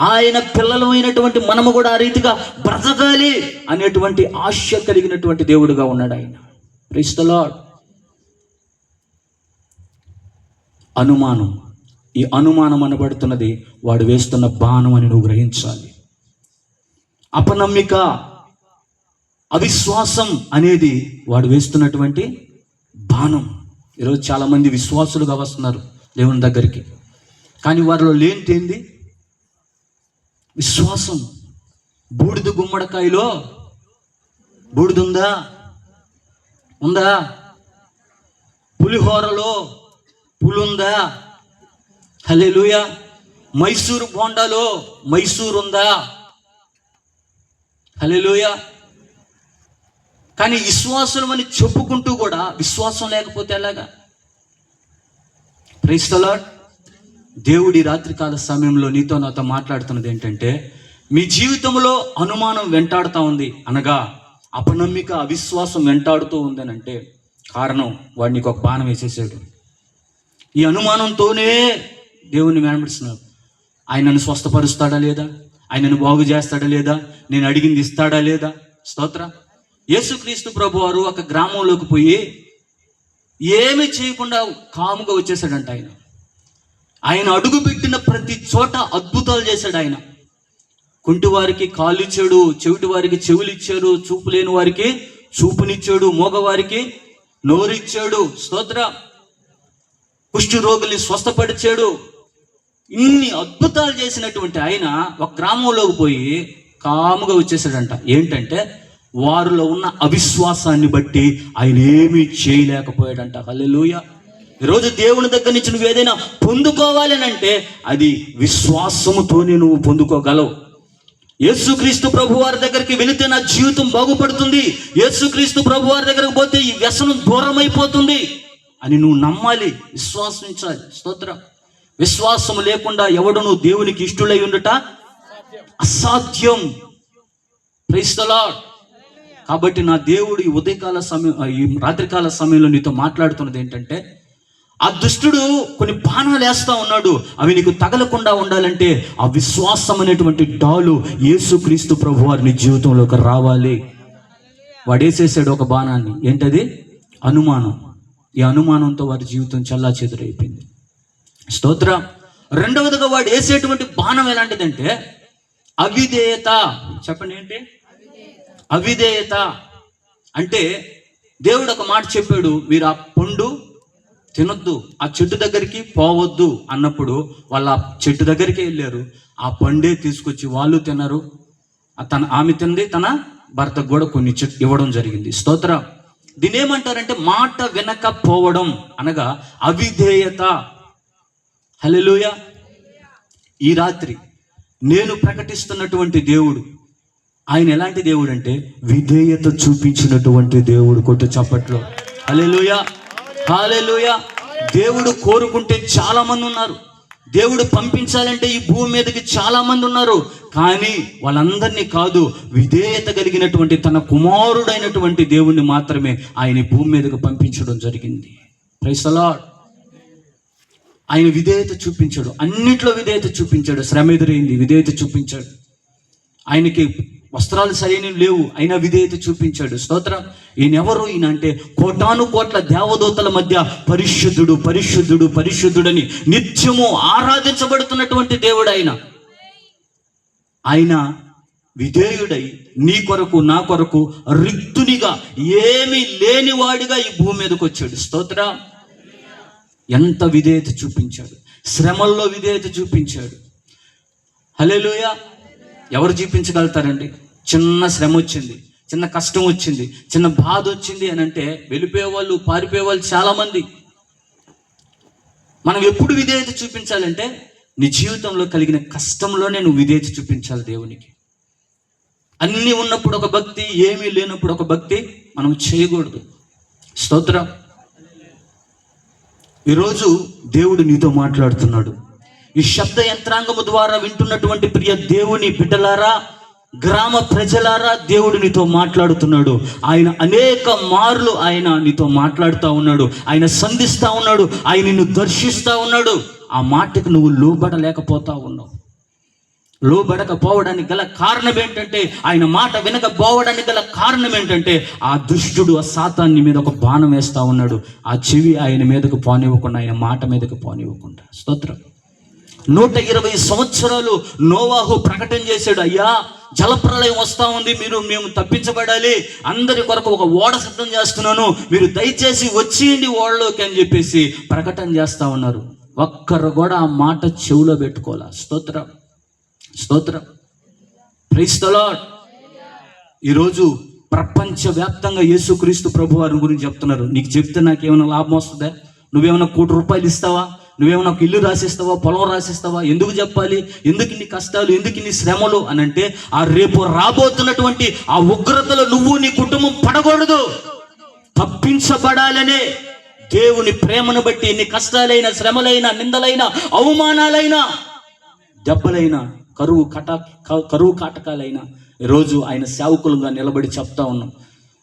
ఆయన పిల్లలమైనటువంటి మనము కూడా ఆ రీతిగా బ్రతకాలి అనేటువంటి ఆశ కలిగినటువంటి దేవుడుగా ఉన్నాడు ఆయన. Praise the lord. అనుమానం. ఈ అనుమానం అనబడుతున్నది వాడు వేస్తున్న బాణం అని నువ్వు గ్రహించాలి. అపనమ్మిక, అవిశ్వాసం అనేది వాడు వేస్తున్నటువంటి బాణం. ఈరోజు చాలామంది విశ్వాసులుగా వస్తున్నారు దేవుని దగ్గరికి, కానీ వారిలో లేనిదేంది? విశ్వాసం. బూడిద గుమ్మడికాయలో బూడిదుందా? ఉందా? పులిహోరలో పులుందా? హల్లెలూయా. మైసూరు బోండాలో మైసూరు ఉందా? హల్లెలూయా. కానీ విశ్వాసం అని చెప్పుకుంటూ కూడా విశ్వాసం లేకపోతే ఎలాగా? Praise the lord. దేవుడి రాత్రికాల సమయంలో నీతో నాతో మాట్లాడుతున్నది ఏంటంటే, మీ జీవితంలో అనుమానం వెంటాడుతూ ఉంది అనగా అపనమ్మిక, అవిశ్వాసం వెంటాడుతూ ఉందనంటే కారణం వాడు నీకు ఒక బాణం వేసేసాడు. ఈ అనుమానంతోనే దేవుణ్ణి వెంబడిస్తున్నాడు. ఆయన నన్ను స్వస్థపరుస్తాడా లేదా? ఆయన నన్ను బాగు చేస్తాడా లేదా? నేను అడిగింది ఇస్తాడా లేదా? స్తోత్ర. యేసుక్రీస్తు ప్రభువారు ఒక గ్రామంలోకి పోయి ఏమీ చేయకుండా కాముగా వచ్చేసాడంట. ఆయన అడుగు పెట్టిన ప్రతి చోట అద్భుతాలు చేశాడు. ఆయన కుంటి వారికి కాళ్ళు ఇచ్చాడు, చెవిటి వారికి చెవులు ఇచ్చాడు, చూపు లేని వారికి చూపునిచ్చాడు, మోగవారికి నోరిచ్చాడు. స్తోత్ర. కుష్ఠు రోగుల్ని స్వస్థపరిచాడు. ఇన్ని అద్భుతాలు చేసినటువంటి ఆయన ఒక గ్రామంలోకి పోయి కాముగా వచ్చేసాడంట. ఏంటంటే వారిలో ఉన్న అవిశ్వాసాన్ని బట్టి ఆయన ఏమీ చేయలేకపోయాడంట. హల్లెలూయా. ఈరోజు దేవుని దగ్గర నుంచి నువ్వు ఏదైనా పొందుకోవాలి అని అంటే అది విశ్వాసముతోనే నువ్వు పొందుకోగలవు. యేసుక్రీస్తు ప్రభు వారి దగ్గరికి వెళితే నా జీవితం బాగుపడుతుంది, యేసుక్రీస్తు ప్రభు వారి దగ్గరకు పోతే ఈ వ్యసనం దూరం అయిపోతుంది అని నువ్వు నమ్మాలి, విశ్వాసించాలి. స్తోత్రం. విశ్వాసం లేకుండా ఎవడును దేవునికి ఇష్టలై ఉండుట అసాధ్యం. Praise the lord. కాబట్టి నా దేవుడు ఈ ఉదయకాల సమయం, ఈ రాత్రికాల సమయంలో నీతో మాట్లాడుతున్నది ఏంటంటే, ఆ దుష్టుడు కొన్ని బాణాలు వేస్తా ఉన్నాడు. అవి నీకు తగలకుండా ఉండాలంటే ఆ విశ్వాసం అనేటువంటి డాలు యేసుక్రీస్తు ప్రభు వారి జీవితంలోకి రావాలి. వాడు వేసేసాడు ఒక బాణాన్ని. ఏంటది? అనుమానం. ఈ అనుమానంతో వారి జీవితం చెల్లాచెదురైపోయింది. స్తోత్రం. రెండవదిగా వాడు వేసేటువంటి బాణం ఎలాంటిదంటే అవిధేయత. చెప్పండి, ఏంటి అవిధేయత? అంటే దేవుడు ఒక మాట చెప్పాడు, మీరు ఆ పండు తినొద్దు, ఆ చెట్టు దగ్గరికి పోవద్దు అన్నప్పుడు వాళ్ళు ఆ చెట్టు దగ్గరికి వెళ్ళారు. ఆ పండే తీసుకొచ్చి వాళ్ళు తిన్నారు. ఆమె తింది, తన భర్తకు కూడా కొన్ని ఇవ్వడం జరిగింది. స్తోత్రం. దీని ఏమంటారంటే మాట వినకపోవడం అనగా అవిధేయత. హల్లెలూయా. ఈ రాత్రి నేను ప్రకటిస్తున్నటువంటి దేవుడు, ఆయన ఎలాంటి దేవుడు అంటే విధేయత చూపించినటువంటి దేవుడు. కొట్టు చప్పట్లో హల్లెలూయా, హల్లెలూయా. దేవుడు కోరుకుంటే చాలా మంది ఉన్నారు, దేవుడు పంపించాలంటే ఈ భూమి మీదకి చాలా మంది ఉన్నారు. కానీ వాళ్ళందరినీ కాదు, విధేయత కలిగినటువంటి తన కుమారుడైనటువంటి దేవుణ్ణి మాత్రమే ఆయన భూమి మీదకి పంపించడం జరిగింది. Praise the lord. ఆయన విధేయత చూపించాడు, అన్నిట్లో విధేయత చూపించాడు. శ్రమ ఎదురైంది, విధేయత చూపించాడు. ఆయనకి వస్త్రాలు సరైనవి లేవు, అయినా విధేయత చూపించాడు. స్తోత్రం. ఈయనెవరు? ఈయన అంటే కోటాను కోట్ల దేవదూతల మధ్య పరిశుద్ధుడు, పరిశుద్ధుడు, పరిశుద్ధుడని నిత్యము ఆరాధించబడుతున్నటువంటి దేవుడు ఆయన. ఆయన విధేయుడై నీ కొరకు నా కొరకు రిక్తునిగా, ఏమీ లేనివాడిగా ఈ భూమి మీదకి వచ్చాడు. స్తోత్రం. ఎంత విధేయత చూపించాడు, శ్రమల్లో విధేయత చూపించాడు. హల్లెలూయా. ఎవరు చూపించగలుగుతారండి? చిన్న శ్రమ వచ్చింది, చిన్న కష్టం వచ్చింది, చిన్న బాధ వచ్చింది అని అంటే వెళ్ళిపోయేవాళ్ళు, పారిపోయేవాళ్ళు చాలామంది. మనం ఎప్పుడు విధేయత చూపించాలంటే నీ జీవితంలో కలిగిన కష్టంలోనే నువ్వు విధేయత చూపించాలి దేవునికి. అన్నీ ఉన్నప్పుడు ఒక భక్తి, ఏమీ లేనప్పుడు ఒక భక్తి మనం చేయకూడదు. స్తోత్రం. ఈరోజు దేవుడు నీతో మాట్లాడుతున్నాడు. ఈ శబ్ద యంత్రాంగము ద్వారా వింటున్నటువంటి ప్రియ దేవుని బిడ్డలారా, గ్రామ ప్రజలారా, దేవుడు నీతో మాట్లాడుతున్నాడు. ఆయన అనేక మార్లు ఆయన నీతో మాట్లాడుతూ ఉన్నాడు, ఆయన సంధిస్తూ ఉన్నాడు, ఆయన నిన్ను దర్శిస్తూ ఉన్నాడు. ఆ మాటకు నువ్వు లోబడలేకపోతా ఉన్నావు. లోబడకపోవడానికి గల కారణం ఏంటంటే, ఆయన మాట వినకపోవడానికి గల కారణం ఏంటంటే, ఆ దుష్టుడు, ఆ సాతాన్ని మీద ఒక బాణం వేస్తూ ఉన్నాడు. ఆ చెవి ఆయన మీదకు పోనివ్వకుండా, ఆయన మాట మీదకు పోనివ్వకుండా. స్తోత్రం. 120 సంవత్సరాలు నోవాహు ప్రకటన చేశాడు, అయ్యా జలప్రలయం వస్తూ ఉంది, మేము తప్పించబడాలి, అందరి కొరకు ఒక ఓడ సిద్ధం చేస్తున్నాను, మీరు దయచేసి వచ్చేయండి ఓడలోకి అని చెప్పేసి ప్రకటన చేస్తూ ఉన్నారు. ఒక్కరు కూడా ఆ మాట చెవులో పెట్టుకోవాలా. స్తోత్రం, స్తోత్రం. Praise the lord. ఈరోజు ప్రపంచవ్యాప్తంగా యేసుక్రీస్తు ప్రభు వారి గురించి చెప్తున్నారు. నీకు చెప్తే నాకేమైనా లాభం వస్తుందా? నువ్వేమైనా ₹1,00,00,000 ఇస్తావా? నువ్వేమైనా ఒక ఇల్లు రాసిస్తావా? పొలం రాసిస్తావా? ఎందుకు చెప్పాలి? ఎందుకు ఇన్ని కష్టాలు, ఎందుకు ఇన్ని శ్రమలు అని అంటే, ఆ రేపు రాబోతున్నటువంటి ఆ ఉగ్రతలో నువ్వు నీ కుటుంబం పడకూడదు, తప్పించబడాలనే దేవుని ప్రేమను బట్టి ఎన్ని కష్టాలైనా, శ్రమలైనా, నిందలైనా, అవమానాలైనా, దెబ్బలైనా, కరువు కాటకాలైనా ఈరోజు ఆయన సేవకులుగా నిలబడి చెప్తా ఉన్నాం.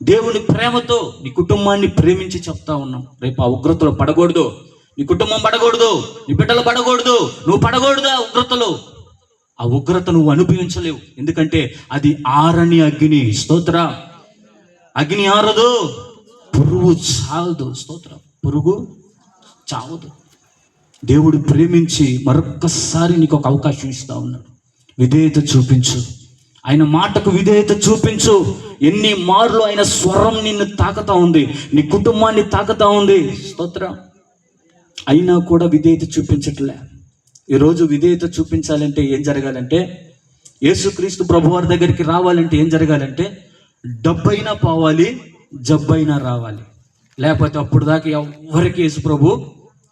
దేవుని ప్రేమతో నీ కుటుంబాన్ని ప్రేమించి చెప్తా ఉన్నాం. రేపు ఆ ఉగ్రతలో పడకూడదు, నీ కుటుంబం పడకూడదు, నీ బిడ్డలు పడకూడదు, నువ్వు పడకూడదు ఆ ఉగ్రతలో. ఆ ఉగ్రత నువ్వు అనుభవించలేవు, ఎందుకంటే అది ఆరని అగ్ని. స్తోత్ర. అగ్ని ఆరదు, పురుగు చావదు. స్తోత్ర. పురుగు చావదు. దేవుడు ప్రేమించి మరొక్కసారి నీకు ఒక అవకాశం ఇస్తా ఉన్నాడు. విధేయత చూపించు, ఆయన మాటకు విధేయత చూపించు. ఎన్ని మార్లు ఆయన స్వరం నిన్ను తాకుతా ఉంది, నీ కుటుంబాన్ని తాకుతా ఉంది. స్తోత్రం. అయినా కూడా విధేయత చూపించట్లే. ఈరోజు విధేయత చూపించాలంటే ఏం జరగాలంటే, యేసుక్రీస్తు ప్రభువారి దగ్గరికి రావాలంటే ఏం జరగాలంటే, డబ్బైనా పోవాలి, జబ్బైనా రావాలి. లేకపోతే అప్పుడు దాకా ఎవరికి యేసు ప్రభు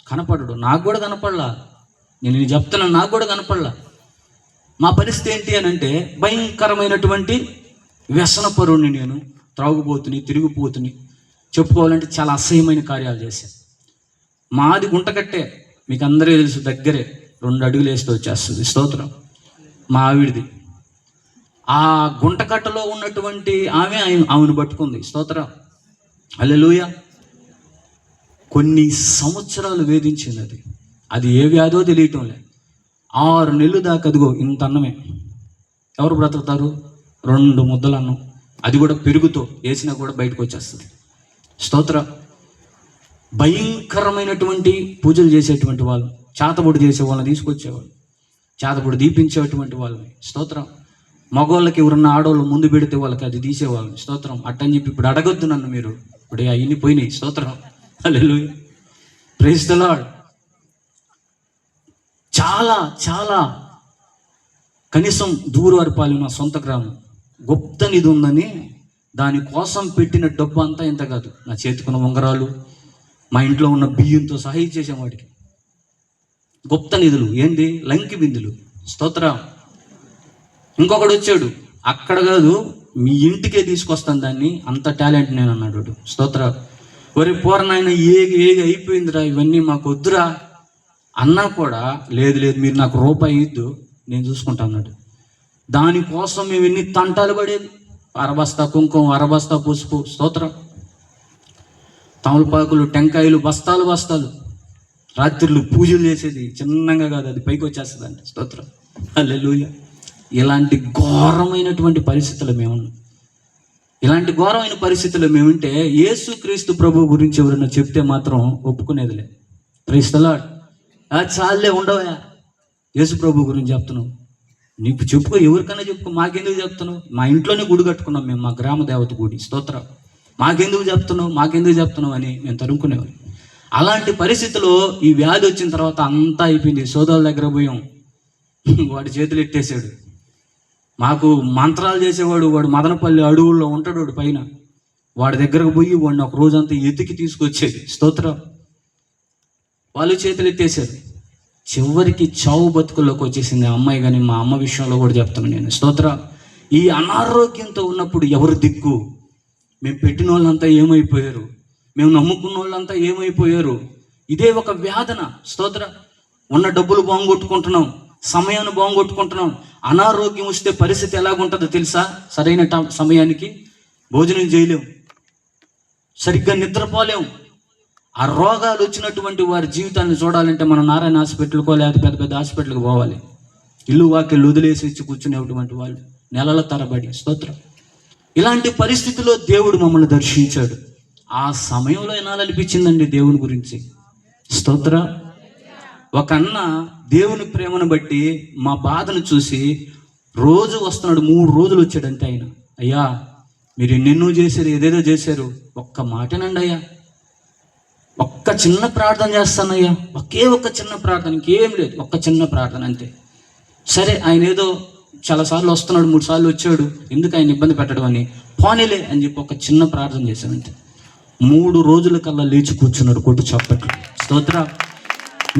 కనపడడు. నాకు కూడా కనపడలా, నేను చెప్తున్నాను, నాకు కూడా కనపడలా. మా పరిస్థితి ఏంటి అని అంటే, భయంకరమైనటువంటి వ్యసనపరుని, నేను త్రాగుబోతుని, తిరిగిపోతుని, చెప్పుకోవాలంటే చాలా అసహ్యమైన కార్యాలు చేశాను. మాది గుంటకట్టే, మీకు అందరికీ తెలుసు, దగ్గరే 2 అడుగులు వేస్తే వచ్చేస్తుంది. స్తోత్రం. మా ఆవిడిది ఆ గుంటకట్టలో ఉన్నటువంటి ఆమెను పట్టుకుంది. స్తోత్రం. హల్లెలూయా. కొన్ని సంవత్సరాలు వేధించింది. అది ఏ వ్యాధో తెలియటం లే. 6 నెలలు దాకా అదిగో ఇంత అన్నమే. ఎవరు బ్రతుకుతారు? 2 ముద్దల అన్నం, అది కూడా పెరుగుతో వేసినా కూడా బయటకు వచ్చేస్తుంది. స్తోత్ర. భయంకరమైనటువంటి పూజలు చేసేటువంటి వాళ్ళు, చేతబడి చేసే వాళ్ళని తీసుకొచ్చేవాళ్ళు, చేతబడి దీపించేటువంటి వాళ్ళని. స్తోత్రం. మగవాళ్ళకి ఎవరన్నా ఆడవాళ్ళు ముందు పెడితే వాళ్ళకి అది తీసేవాళ్ళు. స్తోత్రం. అట్టని చెప్పి ఇప్పుడు అడగొద్దు నన్ను మీరు, ఇప్పుడు అవన్నీ పోయినాయి. స్తోత్రం. హల్లెలూయా. Praise the Lord. చాలా చాలా కనీసం దూరవరపాలెం నా సొంత గ్రామం, గుప్త నిధి ఉందని దానికోసం పెట్టిన డబ్బు అంతా ఇంత కాదు. నా చేతికున్న ఉంగరాలు, మా ఇంట్లో ఉన్న బియ్యంతో సహా ఇచ్చేసాం వాడికి. గుప్త నిధులు ఏంది? లంకి బిందులు. స్తోత్రం. ఇంకొకడు వచ్చాడు, అక్కడ కాదు మీ ఇంటికే తీసుకొస్తాను దాన్ని, అంత టాలెంట్ నేను అన్నాడు. స్తోత్రం. వరి పూర్ణాయన ఏగి అయిపోయిందిరా, ఇవన్నీ మాకు వద్దురా అన్నా కూడా లేదు లేదు మీరు నాకు రూపాయి ఇద్దు, నేను చూసుకుంటా అన్నాడు. దానికోసం మేము ఎన్ని తంటాలు పడేది. అరబస్తా కుంకుమ, అరబస్తా పసుపు. స్తోత్రం. తమలపాకులు, టెంకాయలు, బస్తాలు బస్తాలు. రాత్రులు పూజలు చేసేది, చిన్నగా కాదు అది పైకి వచ్చేస్తుంది అండి. స్తోత్రం. హల్లెలూయా. ఇలాంటి ఘోరమైనటువంటి పరిస్థితులు మేమున్నాం. ఇలాంటి ఘోరమైన పరిస్థితుల్లో మేముంటే యేసుక్రీస్తు ప్రభు గురించి ఎవరైనా చెప్తే మాత్రం ఒప్పుకునేదిలే. Praise the lord. చాలే ఉండవా, యేసు ప్రభు గురించి చెప్తున్నావు, నీకు చెప్పుకో, ఎవరికైనా చెప్పుకో, మాకెందుకు చెప్తున్నావు? మా ఇంట్లోనే గుడి కట్టుకున్నాం మేము, మా గ్రామ దేవత గుడి. స్తోత్రం. మాకెందుకు చెప్తున్నావు అని మేము తరుముకునేవాళ్ళం. అలాంటి పరిస్థితిలో ఈ వ్యాధి వచ్చిన తర్వాత అంతా అయిపోయింది. సోదరుల దగ్గర పోయాం, వాడి చేతులు ఎత్తేసాడు. మాకు మంత్రాలు చేసేవాడు, వాడు మదనపల్లి అడవుల్లో ఉంటాడు, వాడు పైన. వాడి దగ్గరకు పోయి వాడిని ఒక రోజంతా ఎతికి తీసుకొచ్చేది. స్తోత్రం. వాళ్ళు చేతులు ఎత్తేసారు. చివరికి చావు బతుకుల్లోకి వచ్చేసింది ఆ అమ్మాయి. కానీ మా అమ్మ విషయంలో కూడా చెప్తాను నేను. స్తోత్రం. ఈ అనారోగ్యంతో ఉన్నప్పుడు ఎవరు దిక్కు? మేము పెట్టిన వాళ్ళంతా ఏమైపోయారు, మేము నమ్ముకున్న వాళ్ళంతా ఏమైపోయారు. ఇదే ఒక వేదన. స్తోత్రం. ఉన్న డబ్బులు బాగుంగొట్టుకుంటున్నాం, సమయాన్ని బాగుంగొట్టుకుంటున్నాం. అనారోగ్యం వస్తే పరిస్థితి ఎలాగుంటుందో తెలుసా? సరైన సమయానికి భోజనం చేయలేం, సరిగ్గా నిద్రపోలేం. ఆ రోగాలు వచ్చినటువంటి వారి జీవితాన్ని చూడాలంటే మనం నారాయణ హాస్పిటల్కో లేదా పెద్ద పెద్ద హాస్పిటల్కి పోవాలి. ఇల్లు వాకిళ్ళు వదిలేసి ఇచ్చి కూర్చునేటువంటి వాళ్ళు నెలల తరబడి. స్తోత్రం. ఇలాంటి పరిస్థితిలో దేవుడు మమ్మల్ని దర్శించాడు. ఆ సమయంలో వినాలనిపించిందండి దేవుని గురించి. స్తోత్రం. ఒక అన్న దేవుని ప్రేమను బట్టి మా బాధను చూసి రోజు వస్తున్నాడు. 3 రోజులు వచ్చాడంతే ఆయన. అయ్యా మీరు ఎన్నెన్నో చేశారు, ఏదేదో చేశారు, ఒక్క మాటనండి అయ్యా, ఒక్క చిన్న ప్రార్థన చేస్తానయ్యా, ఒకే ఒక్క చిన్న ప్రార్థన, ఇంకేం లేదు, ఒక్క చిన్న ప్రార్థన అంతే. సరే ఆయన ఏదో చాలాసార్లు వస్తున్నాడు, 3 సార్లు వచ్చాడు, ఎందుకు ఆయన ఇబ్బంది పెట్టడం అని, పోనీలే అని చెప్పి ఒక చిన్న ప్రార్థన చేశానంతే. 3 రోజుల కల్లా లేచి కూర్చున్నాడు. కొట్టు చప్పట్లు. స్తోత్ర.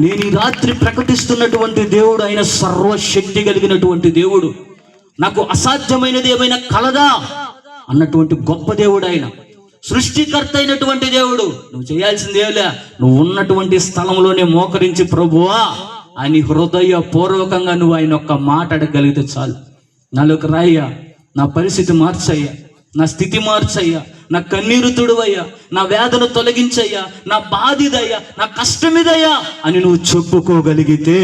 నేను ఈ రాత్రి ప్రకటిస్తున్నటువంటి దేవుడు ఆయన సర్వశక్తి కలిగినటువంటి దేవుడు. నాకు అసాధ్యమైనది ఏమైనా కలదా అన్నటువంటి గొప్ప దేవుడు ఆయన. సృష్టికర్త అయినటువంటి దేవుడు. నువ్వు చేయాల్సింది ఏమిలే, నువ్వు ఉన్నటువంటి స్థలంలోనే మోకరించి ప్రభువా అని హృదయపూర్వకంగా నువ్వు ఆయన ఒక్క మాట అడగలిగితే చాలు. నాలోకి రాయ్యా, నా పరిస్థితి మార్చయ్యా, నా స్థితి మార్చయ్యా, నా కన్నీరు తుడువయ్యా, నా వేదన తొలగించయ్యా, నా బాధిదయ్యా, నా కష్టమిదయ్యా అని నువ్వు చెప్పుకోగలిగితే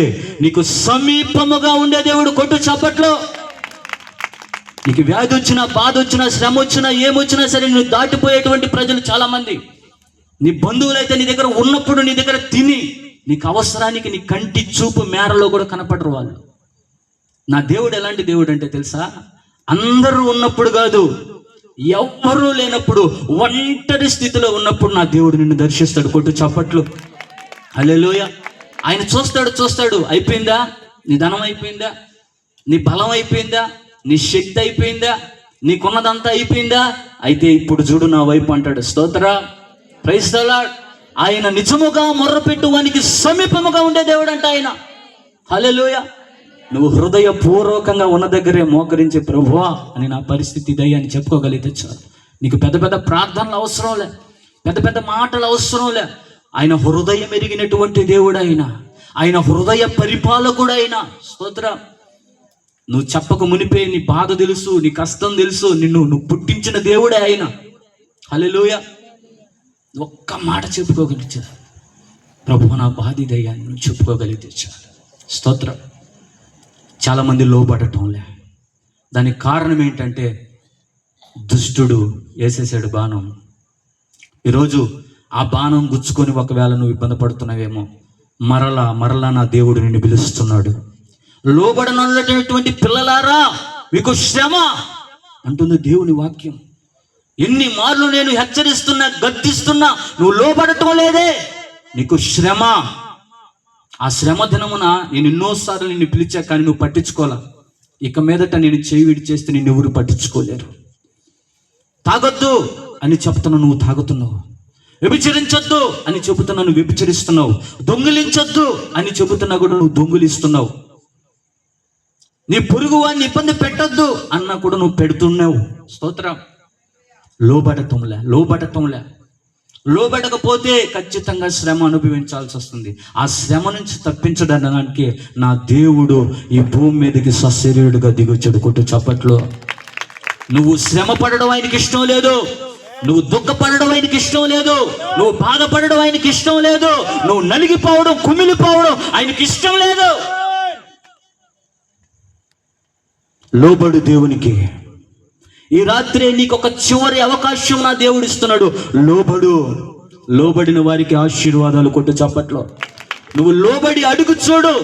నీకు సమీపముగా ఉండే దేవుడు. కొట్టు చప్పట్లో. నీకు వ్యాధి వచ్చినా, బాధ వచ్చినా, శ్రమ వచ్చినా, ఏమొచ్చినా సరే నువ్వు దాటిపోయేటువంటి ప్రజలు చాలామంది. నీ బంధువులైతే నీ దగ్గర ఉన్నప్పుడు నీ దగ్గర తిని నీకు అవసరానికి నీ కంటి చూపు మేరలో కూడా కనపడరు వాళ్ళు. నా దేవుడు ఎలాంటి దేవుడు అంటే తెలుసా? అందరూ ఉన్నప్పుడు కాదు, ఎవ్వరూ లేనప్పుడు, ఒంటరి స్థితిలో ఉన్నప్పుడు నా దేవుడు నిన్ను దర్శిస్తాడు. కొట్టు చప్పట్లు. హల్లెలూయా. ఆయన చూస్తాడు. అయిపోయిందా? నీ ధనం అయిపోయిందా? నీ బలం అయిపోయిందా? నీ శక్తి అయిపోయిందా? నీకున్నదంతా అయిపోయిందా? అయితే ఇప్పుడు చూడు నా వైపు అంటాడు. స్తోత్ర. Praise the lord. ఆయన నిజముగా మొర్రపెట్టు వానికి సమీపముగా ఉండే దేవుడు అంట ఆయన. హల్లెలూయా. నువ్వు హృదయపూర్వకంగా ఉన్న దగ్గరే మోకరించి ప్రభువా అని నా పరిస్థితి ఇదయ్యా అని చెప్పుకోగలిగితే చాలు. నీకు పెద్ద పెద్ద ప్రార్థనలు అవసరంలే, పెద్ద పెద్ద మాటలు అవసరంలే. ఆయన హృదయం ఎరిగినటువంటి దేవుడు ఆయన హృదయ పరిపాలకుడు ఆయన. స్తోత్ర. నువ్వు చెప్పక మునిపే నీ బాధ తెలుసు, నీ కష్టం తెలుసు, నువ్వు పుట్టించిన దేవుడే ఆయన. హల్లెలూయా. ఒక్క మాట చెప్పుకోగలిగితే ప్రభు నా బాధ ఇదయ్యా అని నువ్వు చెప్పుకోగలిగితే చాలు. స్తోత్రం. చాలామంది లోపడటంలే. దానికి కారణం ఏంటంటే దుష్టుడు వేసేసాడు బాణం. ఈరోజు ఆ బాణం గుచ్చుకొని ఒకవేళ నువ్వు ఇబ్బంది పడుతున్నావేమో, మరలా నా దేవుడు నిన్ను పిలుస్తున్నాడు. లోబడనటువంటి పిల్లలారా మీకు శ్రమ అంటుంది దేవుని వాక్యం. ఎన్ని మార్లు నేను హెచ్చరిస్తున్నా, గద్దిస్తున్నా, నువ్వు లోబడటం లేదే. నీకు శ్రమ. ఆ శ్రమ దినమున నేను ఎన్నోసార్లు నిన్ను పిలిచా, కానీ నువ్వు పట్టించుకోవాలా. ఇక మీదట నేను చేయి విడిచేస్తే నిన్ను ఎవరు పట్టించుకోలేరు. తాగొద్దు అని చెప్తున్నా, నువ్వు తాగుతున్నావు. వ్యభిచరించొద్దు అని చెబుతున్నా, నువ్వు వ్యభిచరిస్తున్నావు. దొంగిలించొద్దు అని చెబుతున్నా కూడా నువ్వు దొంగిలిస్తున్నావు. నీ పొరుగు వాడిని ఇబ్బంది పెట్టొద్దు అన్నా కూడా నువ్వు పెడుతున్నావు. స్తోత్రం. లోబడటంలే. లోబడకపోతే ఖచ్చితంగా శ్రమ అనుభవించాల్సి వస్తుంది. ఆ శ్రమ నుంచి తప్పించడానికి నా దేవుడు ఈ భూమి మీదకి సశరీరుడుగా దిగొచ్చాడు. కొట్టు చప్పట్లో. నువ్వు శ్రమ పడడం ఆయనకి ఇష్టం లేదు. నువ్వు దుఃఖపడడం ఆయనకి ఇష్టం లేదు. నువ్వు బాధపడడం ఆయనకి ఇష్టం లేదు. నువ్వు నలిగిపోవడం, కుమిలిపోవడం ఆయనకి ఇష్టం లేదు. లోబడు దేవునికి. ఈ రాత్రి నీకు ఒక చివరి అవకాశం నా దేవుడు ఇస్తున్నాడు. లోబడిన వారికి ఆశీర్వాదాలు. కొట్టు చప్పట్లో. నువ్వు లోబడి అడుగు చూడు,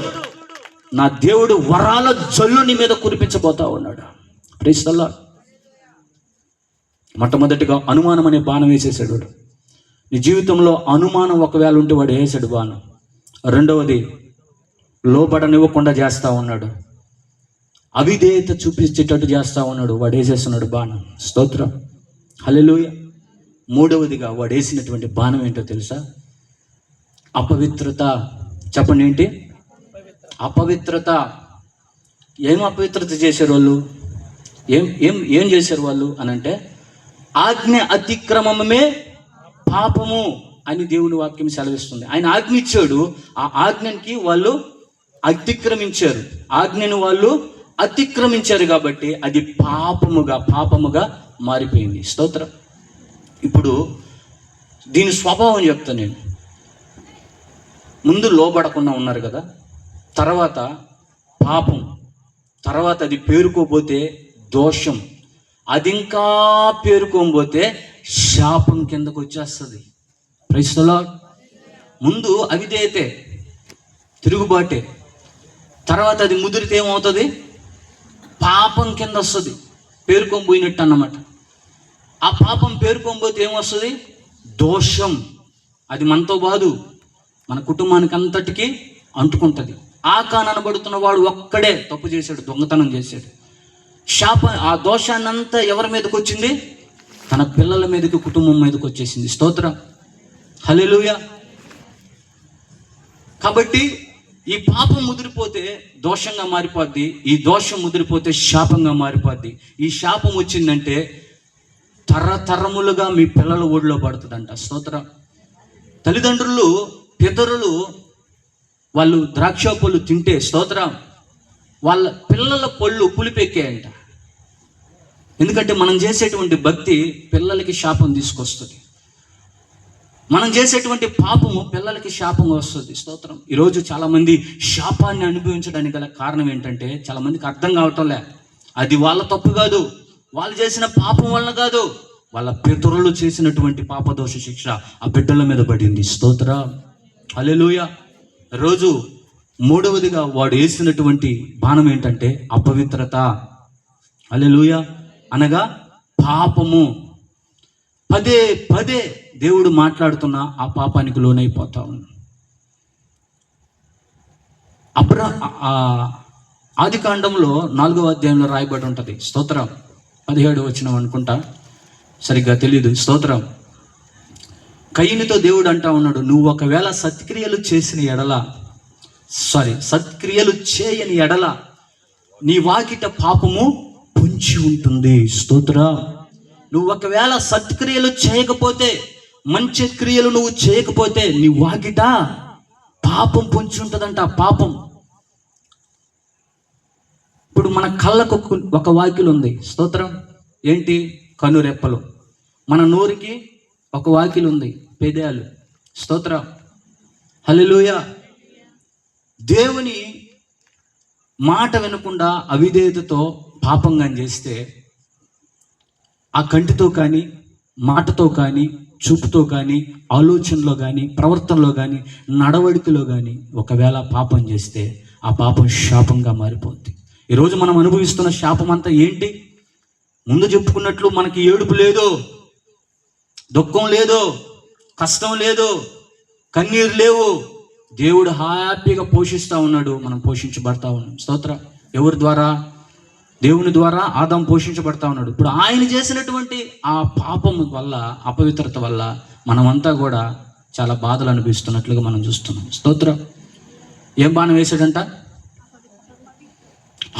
నా దేవుడు వరాల జల్లు నీ మీద కురిపించబోతా ఉన్నాడు. Praise the lord. మొట్టమొదటిగా అనుమానం అనే బాణం వేసేసాడు వాడు. నీ జీవితంలో అనుమానం ఒకవేళ ఉంటే వాడు వేసాడు బాణం. రెండవది, లోబడనివ్వకుండా చేస్తా ఉన్నాడు. అవిధేయత చూపించేటట్టు చేస్తా ఉన్నాడు. వాడు వేసేస్తున్నాడు బాణం. స్తోత్రం. హల్లెలూయా. మూడవదిగా వాడు వేసినటువంటి బాణం ఏంటో తెలుసా? అపవిత్రత. చెప్పండి, ఏంటి? అపవిత్రత. ఏం అపవిత్రత చేశారు వాళ్ళు? ఏం చేశారు వాళ్ళు అని అంటే, ఆజ్ఞ అతిక్రమమే పాపము అని దేవుని వాక్యం సెలవిస్తుంది. ఆయన ఆజ్ఞ ఇచ్చాడు, ఆ ఆజ్ఞకి వాళ్ళు అతిక్రమించారు. ఆజ్ఞను వాళ్ళు అతిక్రమించారు కాబట్టి అది పాపముగా మారిపోయింది. స్తోత్రం. ఇప్పుడు దీని స్వభావం చెప్తాను నేను. ముందు లోబడకుండా ఉన్నారు కదా, తర్వాత పాపం, తర్వాత అది పేరుకోపోతే దోషం, అది ఇంకా పేరుకోకపోతే శాపం కిందకు వచ్చేస్తుంది. Praise the lord. ముందు అవిధేయతే, తిరుగుబాటే, తర్వాత అది ముదిరితే ఏమవుతుంది? పాపం కింద వస్తుంది. పేరుకొని పోయినట్టు అన్నమాట. ఆ పాపం పేరుకోకపోతే ఏమొస్తుంది? దోషం. అది మనతో బాదు, మన కుటుంబానికి అంతటికి అంటుకుంటుంది. ఆకాన్ అనబడుతున్న వాడు ఒక్కడే తప్పు చేశాడు, దొంగతనం చేశాడు. ఆ దోషాన్నంతా ఎవరి మీదకి వచ్చింది? తన పిల్లల మీదకి, కుటుంబం మీదకి వచ్చేసింది. స్తోత్రం. హల్లెలూయా. కాబట్టి ఈ పాపం ముదిరిపోతే దోషంగా మారిపోద్ది, ఈ దోషం ముదిరిపోతే శాపంగా మారిపోద్ది. ఈ శాపం వచ్చిందంటే తరతరములుగా మీ పిల్లల ఒడిలో పడుతుందంట. స్తోత్రం. తల్లిదండ్రులు, పితరులు వాళ్ళు ద్రాక్ష పళ్ళు తింటే, స్తోత్రం, వాళ్ళ పిల్లల పళ్ళు పులిపెక్కాయంట. ఎందుకంటే మనం చేసేటువంటి భక్తి పిల్లలకి శాపం తీసుకొస్తుంది. మనం చేసేటువంటి పాపము పిల్లలకి శాపంగా వస్తుంది. స్తోత్రం. ఈరోజు చాలామంది శాపాన్ని అనుభవించడానికి గల కారణం ఏంటంటే, చాలామందికి అర్థం కావటంలే. అది వాళ్ళ తప్పు కాదు, వాళ్ళు చేసిన పాపం వలన కాదు, వాళ్ళ పితరులు చేసినటువంటి పాపదోష శిక్ష ఆ బిడ్డల మీద పడింది. స్తోత్రం. హల్లెలూయా. రోజు మూడవదిగా వాడు వేసినటువంటి బాణం ఏంటంటే అపవిత్రత. హల్లెలూయా. అనగా పాపము. పదే పదే దేవుడు మాట్లాడుతున్న ఆ పాపానికి లోనైపోతా ఉన్నాం. ఆదికాండంలో 4వ అధ్యాయంలో రాయబడి ఉంటుంది. స్తోత్రం. 17 వచనం అనుకుంటా, సరిగ్గా తెలీదు. స్తోత్రం. కయ్యనుతో దేవుడు అంటా ఉన్నాడు, నువ్వు ఒకవేళ సత్క్రియలు చేయని ఎడల నీ వాకిట పాపము పొంచి ఉంటుంది. స్తోత్రం. నువ్వు ఒకవేళ సత్క్రియలు చేయకపోతే, మంచి క్రియలు నువ్వు చేయకపోతే నీ వాకిట పాపం పొంచి ఉంటుందంట. పాపం. ఇప్పుడు మన కళ్ళకు ఒక వాకిలు ఉంది. స్తోత్రం. ఏంటి? కనురెప్పలు. మన నోరుకి ఒక వాకిలు ఉంది, పెదాలు. స్తోత్రం. హల్లెలూయా. దేవుని మాట వినకుండా అవిధేయతతో పాపంగా చేస్తే ఆ కంటితో కానీ, మాటతో కానీ, చూపుతో కానీ, ఆలోచనలో కానీ, ప్రవర్తనలో కానీ, నడవడికలో కానీ ఒకవేళ పాపం చేస్తే ఆ పాపం శాపంగా మారిపోద్ది. ఈరోజు మనం అనుభవిస్తున్న శాపం అంతా ఏంటి? ముందు చెప్పుకున్నట్లు మనకి ఏడుపు లేదు, దుఃఖం లేదు, కష్టం లేదు, కన్నీరు లేవు. దేవుడు హ్యాపీగా పోషిస్తూ ఉన్నాడు, మనం పోషించబడతా ఉన్నాం. స్తోత్రం. ఎవరి ద్వారా? దేవుని ద్వారా ఆదాము పోషించబడతా ఉన్నాడు. ఇప్పుడు ఆయన చేసినటువంటి ఆ పాపము వల్ల, అపవిత్రత వల్ల మనమంతా కూడా చాలా బాధలు అనిపిస్తున్నట్లుగా మనం చూస్తున్నాం. స్తోత్రం. ఏం బాణం వేసాడంట?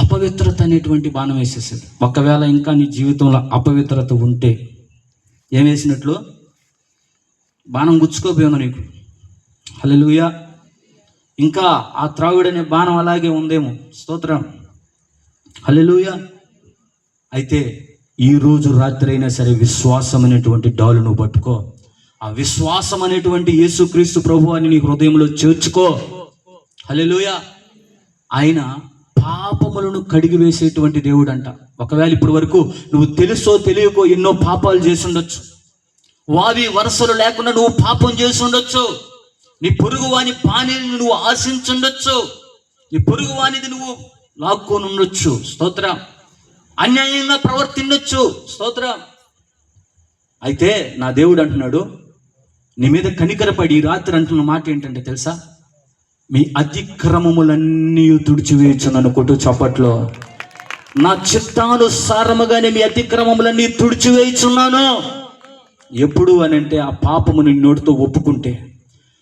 అపవిత్రత అనేటువంటి బాణం వేసేసాడు. ఒకవేళ ఇంకా నీ జీవితంలో అపవిత్రత ఉంటే ఏం వేసినట్లు? బాణం గుచ్చుకోపోయాను నీకు. హల్లెలూయా. ఇంకా ఆ త్రాగుడనే బాణం అలాగే ఉందేమో. స్తోత్రం. హల్లెలూయా. అయితే ఈరోజు రాత్రి అయినా సరే విశ్వాసం అనేటువంటి డాలు నువ్వు పట్టుకో. ఆ విశ్వాసం అనేటువంటి యేసుక్రీస్తు ప్రభు అని నీ హృదయంలో చేర్చుకో. హల్లెలూయా. ఆయన పాపములను కడిగి వేసేటువంటి దేవుడు అంట. ఒకవేళ ఇప్పటి వరకు నువ్వు తెలుసో తెలియకో ఎన్నో పాపాలు చేసి ఉండొచ్చు. వావి వరుసలు లేకుండా నువ్వు పాపం చేసి ఉండొచ్చు. నీ పొరుగు వాని పానీని నువ్వు ఆశించుండొచ్చు. నీ పొరుగు వానిది నువ్వు లాక్కొని ఉండొచ్చు. స్తోత్రం. అన్యాయంగా ప్రవర్తించొచ్చు. స్తోత్రం. అయితే నా దేవుడు అంటున్నాడు, నీ మీద కనికరపడి ఈ రాత్రి అంటున్న మాట ఏంటంటే తెలుసా? మీ అతిక్రమములన్నీ తుడిచివేయుచున్నాను. కొట్టు చప్పట్లో. నా చిత్తానుసారముగానే మీ అతిక్రమములన్నీ తుడిచివేయుచున్నాను. ఎప్పుడు అని అంటే ఆ పాపము నీ నోటితో ఒప్పుకుంటే,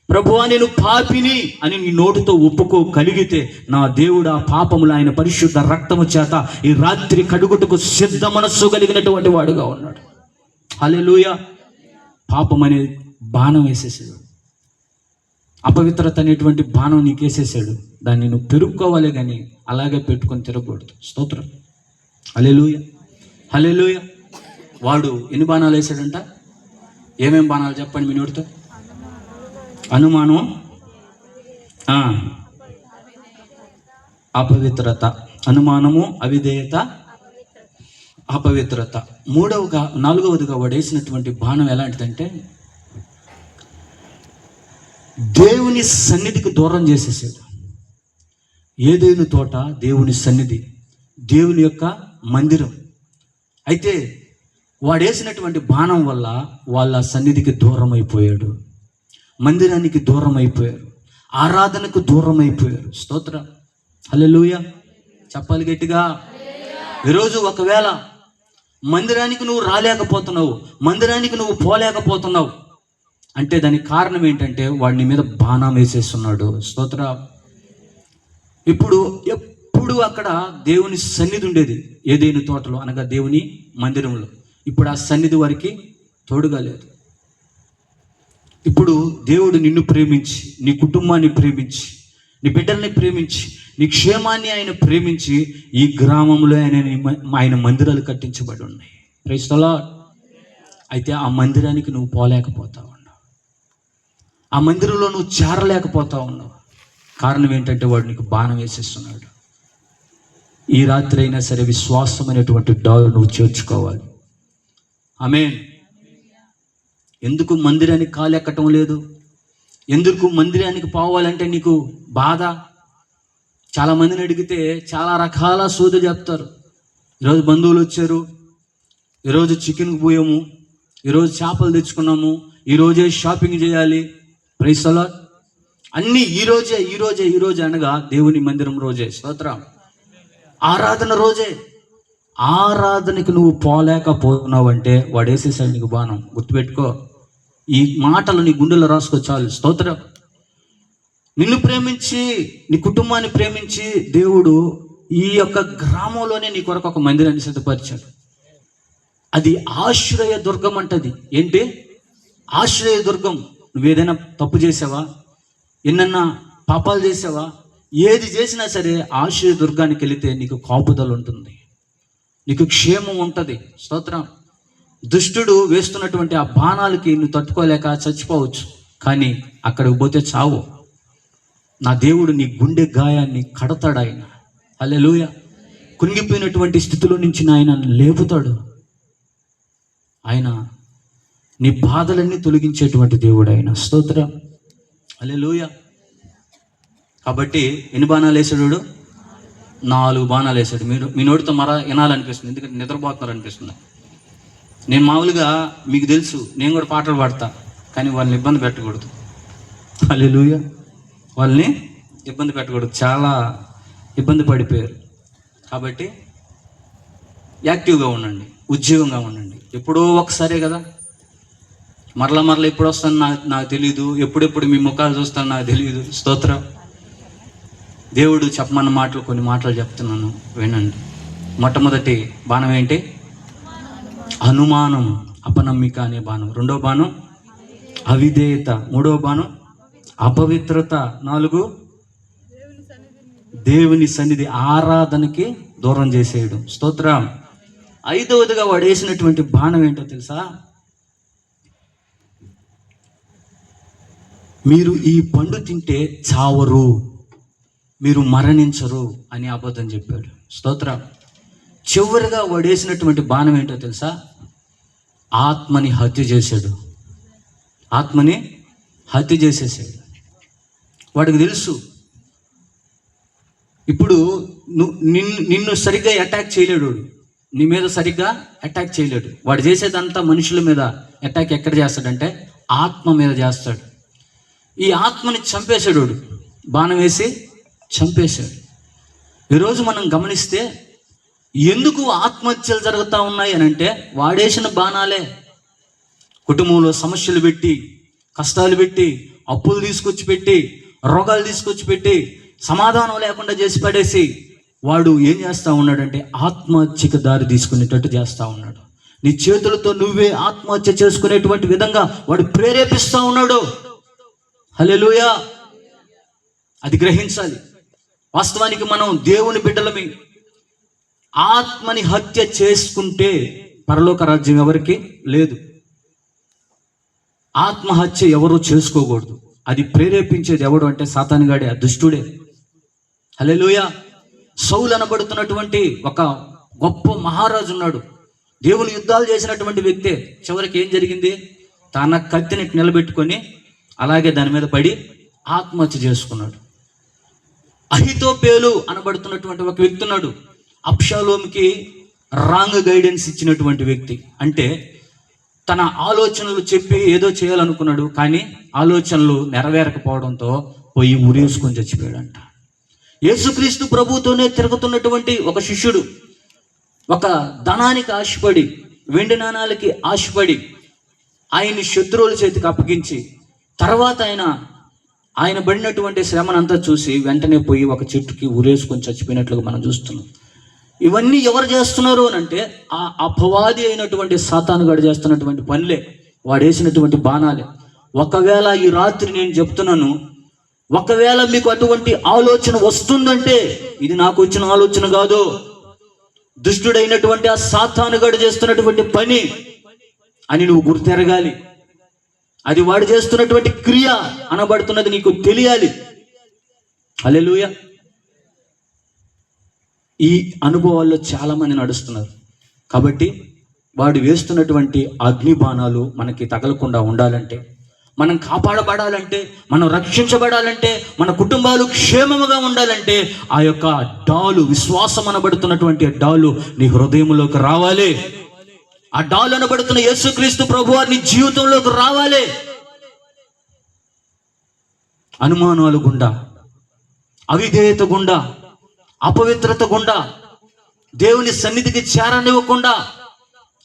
ప్రభువా నేను పాపిని అని నీ నోటితో ఒప్పుకోగలిగితే నా దేవుడు ఆ పాపములు ఆయన పరిశుద్ధ రక్తము చేత ఈ రాత్రి కడుగుటకు సిద్ధ మనస్సు కలిగినటువంటి వాడుగా ఉన్నాడు. హల్లెలూయా. పాపం అనే బాణం వేసేసాడు. అపవిత్రత అనేటువంటి బాణం నీకు వేసేసాడు. దాన్ని నువ్వు పెరుక్కోవాలి కానీ అలాగే పెట్టుకొని తిరగకూడదు. స్తోత్రం. హల్లెలూయా. హల్లెలూయా. వాడు ఎన్ని బాణాలు వేసాడంట? ఏమేం బాణాలు చెప్పండి మీ నోటితో? అనుమానం, అపవిత్రత. అనుమానము, అవిధేయత, అపవిత్రత. నాలుగవదిగా వాడు వేసినటువంటి బాణం ఎలాంటిదంటే దేవుని సన్నిధికి దూరం చేసేసాడు. ఏదైనా తోట దేవుని సన్నిధి, దేవుని యొక్క మందిరం. అయితే వాడేసినటువంటి బాణం వల్ల వాళ్ళ సన్నిధికి దూరం అయిపోయాడు, మందిరానికి దూరం అయిపోయారు, ఆరాధనకు దూరం అయిపోయారు. స్తోత్రం. హల్లెలూయా. చెప్పాలి గట్టిగా. ఈరోజు ఒకవేళ మందిరానికి నువ్వు రాలేకపోతున్నావు, మందిరానికి నువ్వు పోలేకపోతున్నావు అంటే దానికి కారణం ఏంటంటే వాడి మీద బాణం వేసేస్తున్నాడు. స్తోత్ర. ఎప్పుడు అక్కడ దేవుని సన్నిధి ఉండేది, ఏదైనా తోటలో అనగా దేవుని మందిరంలో. ఇప్పుడు ఆ సన్నిధి వారికి తోడుగా లేదు. ఇప్పుడు దేవుడు నిన్ను ప్రేమించి, నీ కుటుంబాన్ని ప్రేమించి, నీ బిడ్డల్ని ప్రేమించి, నీ క్షేమాన్ని ఆయన ప్రేమించి ఈ గ్రామంలో ఆయన మందిరాలు కట్టించబడి ఉన్నాయి. Praise the lord. అయితే ఆ మందిరానికి నువ్వు పోలేకపోతా ఉన్నావు, ఆ మందిరంలో నువ్వు చేరలేకపోతా ఉన్నావు. కారణం ఏంటంటే వాడు నీకు బాణం వేసేస్తున్నాడు. ఈ రాత్రి అయినా సరే విశ్వాసం అనేటువంటి డాలు నువ్వు చేర్చుకోవాలి. ఆమేన్. ఎందుకు మందిరానికి కాలెక్కటం లేదు? ఎందుకు మందిరానికి పోవాలంటే నీకు బాధ? చాలామందిని అడిగితే చాలా రకాల సోది చెప్తారు. ఈరోజు బంధువులు వచ్చారు, ఈరోజు చికెన్కి పోయాము, ఈరోజు చేపలు తెచ్చుకున్నాము, ఈరోజే షాపింగ్ చేయాలి. Praise the lord. అన్నీ ఈరోజే అనగా దేవుని మందిరం రోజే. స్తోత్రం. ఆరాధన రోజే. ఆరాధనకి నువ్వు పోలేకపోతున్నావు అంటే వాడు వేసేసాడు నీకు బాణం. గుర్తుపెట్టుకో, ఈ మాటలు నీ గుండెలో రాసుకో చాలు. స్తోత్రం. నిన్ను ప్రేమించి, నీ కుటుంబాన్ని ప్రేమించి దేవుడు ఈ యొక్క గ్రామంలోనే నీ కొరకు ఒక మందిరాన్ని సిద్ధపరిచాడు. అది ఆశ్రయ దుర్గం అంటది. ఏంటి? ఆశ్రయ దుర్గం. నువ్వేదైనా తప్పు చేసావా, ఎన్నన్నా పాపాలు చేసావా, ఏది చేసినా సరే ఆశ్రయ దుర్గానికి వెళితే నీకు కాపుదల ఉంటుంది, నీకు క్షేమం ఉంటుంది. స్తోత్రం. దుష్టుడు వేస్తున్నటువంటి ఆ బాణాలకి నువ్వు తట్టుకోలేక చచ్చిపోవచ్చు, కానీ అక్కడికి పోతే చావు. నా దేవుడు నీ గుండె గాయాన్ని కడతాడు ఆయన. హల్లెలూయా. కృంగిపోయినటువంటి స్థితిలో నుంచి ఆయన లేపుతాడు. ఆయన నీ బాధలన్నీ తొలగించేటువంటి దేవుడు ఆయన. స్తోత్రం. హల్లెలూయా. కాబట్టి ఎన్ని బాణాలు వేసాడు? 4 బాణాలు వేసాడు. మీ నోటితో వినాలనిపిస్తుంది, ఎందుకంటే నిద్రపోతున్నారు అనిపిస్తుంది. నేను మామూలుగా మీకు తెలుసు, నేను కూడా పాటలు పాడతా, కానీ వాళ్ళని ఇబ్బంది పెట్టకూడదు. హల్లెలూయా. వాళ్ళని ఇబ్బంది పెట్టకూడదు, చాలా ఇబ్బంది పడిపోయారు. కాబట్టి యాక్టివ్గా ఉండండి, ఉద్యోగంగా ఉండండి. ఎప్పుడో ఒకసారే కదా, మరలా ఎప్పుడు వస్తాను నాకు తెలియదు, ఎప్పుడెప్పుడు మీ ముఖాలు చూస్తాను నాకు తెలియదు. స్తోత్రం. దేవుడు చెప్పమన్న మాటలు కొన్ని మాటలు చెప్తున్నాను, వినండి. మొట్టమొదటి బాణం ఏంటి? అనుమానం, అపనమ్మిక అనే బాణం. రెండో బాణం అవిధేయత. మూడో బాణం అపవిత్రత. 4 దేవుని సన్నిధి, ఆరాధనకి దూరం చేసేయడం. స్తోత్రం. 5వదిగా వాడు వేసినటువంటి బాణం ఏంటో తెలుసా? మీరు ఈ పండు తింటే చావరు, మీరు మరణించరు అని అబద్ధం చెప్పాడు. స్తోత్రం. చివరిగా వాడు వేసినటువంటి బాణం ఏంటో తెలుసా? ఆత్మని హత్య చేశాడు. ఆత్మని హత్య చేసేసాడు. వాడికి తెలుసు, ఇప్పుడు నిన్ను సరిగ్గా అటాక్ చేయలేడు, నీ మీద సరిగ్గా అటాక్ చేయలేడు. వాడు చేసేదంతా మనుషుల మీద అటాక్ ఎక్కడ చేస్తాడంటే ఆత్మ మీద చేస్తాడు. ఈ ఆత్మని చంపేశాడు, బాణం వేసి చంపేశాడు. ఈరోజు మనం గమనిస్తే ఎందుకు ఆత్మహత్యలు జరుగుతూ ఉన్నాయి అని అంటే వాడేసిన బాణాలే. కుటుంబంలో సమస్యలు పెట్టి, కష్టాలు పెట్టి, అప్పులు తీసుకొచ్చి పెట్టి, రోగాలు తీసుకొచ్చి పెట్టి, సమాధానం లేకుండా చేసి పడేసి వాడు ఏం చేస్తూ ఉన్నాడంటే ఆత్మహత్యకు దారి తీసుకునేటట్టు చేస్తూ ఉన్నాడు. నీ చేతులతో నువ్వే ఆత్మహత్య చేసుకునేటువంటి విధంగా వాడు ప్రేరేపిస్తూ ఉన్నాడు. హల్లెలూయా. అది గ్రహించాలి. వాస్తవానికి మనం దేవుని బిడ్డలమి. ఆత్మని హత్య చేసుకుంటే పరలోక రాజ్యం ఎవరికి లేదు. ఆత్మహత్య ఎవరు చేసుకోకూడదు. అది ప్రేరేపించేది ఎవడు అంటే సాతానుగాడే, ఆ దుష్టుడే. హల్లెలూయా. సౌలు అనబడుతున్నటువంటి ఒక గొప్ప మహారాజు ఉన్నాడు, దేవుని యుద్ధాలు చేసినటువంటి వ్యక్తే. చివరికి ఏం జరిగింది? తన కత్తిని నిలబెట్టుకొని అలాగే దాని మీద పడి ఆత్మహత్య చేసుకున్నాడు. అహితోపేలు అనబడుతున్నటువంటి ఒక వ్యక్తి ఉన్నాడు, అబ్షాలోముకి రాంగ్ గైడెన్స్ ఇచ్చినటువంటి వ్యక్తి. అంటే తన ఆలోచనలు చెప్పి ఏదో చేయాలనుకున్నాడు, కానీ ఆలోచనలు నెరవేరకపోవడంతో పోయి ఉరేసుకొని చచ్చిపోయాడంట. యేసుక్రీస్తు ప్రభుతోనే తిరుగుతున్నటువంటి ఒక శిష్యుడు ఒక ధనానికి ఆశపడి, వెండి నాణాలకి ఆశపడి ఆయన్ని శత్రువుల చేతికి అప్పగించి తర్వాత ఆయన పడినటువంటి శ్రమనంతా చూసి వెంటనే పోయి ఒక చెట్టుకి ఉరేసుకొని చచ్చిపోయినట్లుగా మనం చూస్తున్నాం. ఇవన్నీ ఎవరు చేస్తున్నారు అని అంటే ఆ అపవాది అయినటువంటి సాతానుగాడు చేస్తున్నటువంటి పనులే, వాడు వేసినటువంటి బాణాలే. ఒకవేళ ఈ రాత్రి నేను చెప్తున్నాను, ఒకవేళ మీకు అటువంటి ఆలోచన వస్తుందంటే ఇది నాకు వచ్చిన ఆలోచన కాదు, దుష్టుడైనటువంటి ఆ సాతానుగాడు చేస్తున్నటువంటి పని అని నువ్వు గుర్తెరగాలి. అది వాడు చేస్తున్నటువంటి క్రియ అనబడుతున్నది నీకు తెలియాలి. హల్లెలూయా. ఈ అనుభవాల్లో చాలా మంది నడుస్తున్నారు. కాబట్టి వాడు వేస్తున్నటువంటి అగ్ని బాణాలు మనకి తగలకుండా ఉండాలంటే, మనం కాపాడబడాలంటే, మనం రక్షించబడాలంటే, మన కుటుంబాలు క్షేమముగా ఉండాలంటే ఆ యొక్క డాలు, విశ్వాసం అనబడుతున్నటువంటి డాలు నీ హృదయంలోకి రావాలి. ఆ డాలు అనబడుతున్న యేసుక్రీస్తు ప్రభువారు నీ జీవితంలోకి రావాలి. అనుమానాలు గుండా, అవిధేయత గుండా, అపవిత్రత గుండా, దేవుని సన్నిధికి చేరనివ్వకుండా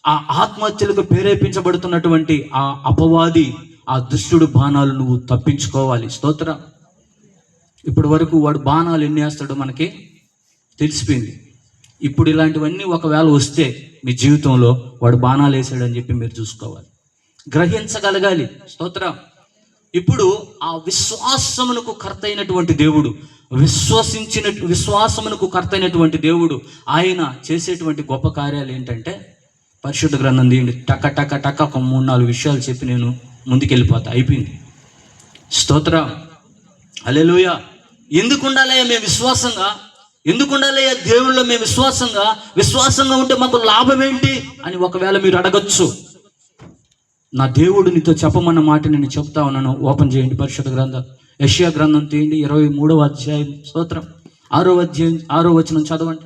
ఆ ఆత్మహత్యలకు ప్రేరేపించబడుతున్నటువంటి ఆ అపవాది, ఆ దుష్టుడు బాణాలు నువ్వు తప్పించుకోవాలి. స్తోత్రం. ఇప్పటి వరకు వాడు బాణాలు ఎన్ని వేస్తాడో మనకి తెలిసిపోయింది. ఇప్పుడు ఇలాంటివన్నీ ఒకవేళ వస్తే మీ జీవితంలో వాడు బాణాలు వేసాడని చెప్పి మీరు చూసుకోవాలి, గ్రహించగలగాలి. స్తోత్రం. ఇప్పుడు ఆ విశ్వాసమునకు కర్త అయినటువంటి దేవుడు, విశ్వాసమునకు కర్త అయినటువంటి దేవుడు ఆయన చేసేటువంటి గొప్ప కార్యాలు ఏంటంటే, పరిశుద్ధ గ్రంథం తీయండి, టక టక టక ఒక 3-4 విషయాలు చెప్పి నేను ముందుకెళ్ళిపోతా, అయిపోయింది. స్తోత్రం. హల్లెలూయా. ఎందుకు ఉండాలయ్యా మేము విశ్వాసంగా? ఎందుకు ఉండాలయ్యా దేవుళ్ళో మేము విశ్వాసంగా ఉంటే మాకు లాభం ఏంటి అని ఒకవేళ మీరు అడగచ్చు. నా దేవుడు నీతో చెప్పమన్న మాట నేను చెప్తా ఉన్నాను. ఓపెన్ చేయండి పరిశుద్ధ గ్రంథం, యెషయా గ్రంథం తీయండి, 23వ అధ్యాయం. స్తోత్రం. 6వ అధ్యాయం 6వ వచనం చదవండి.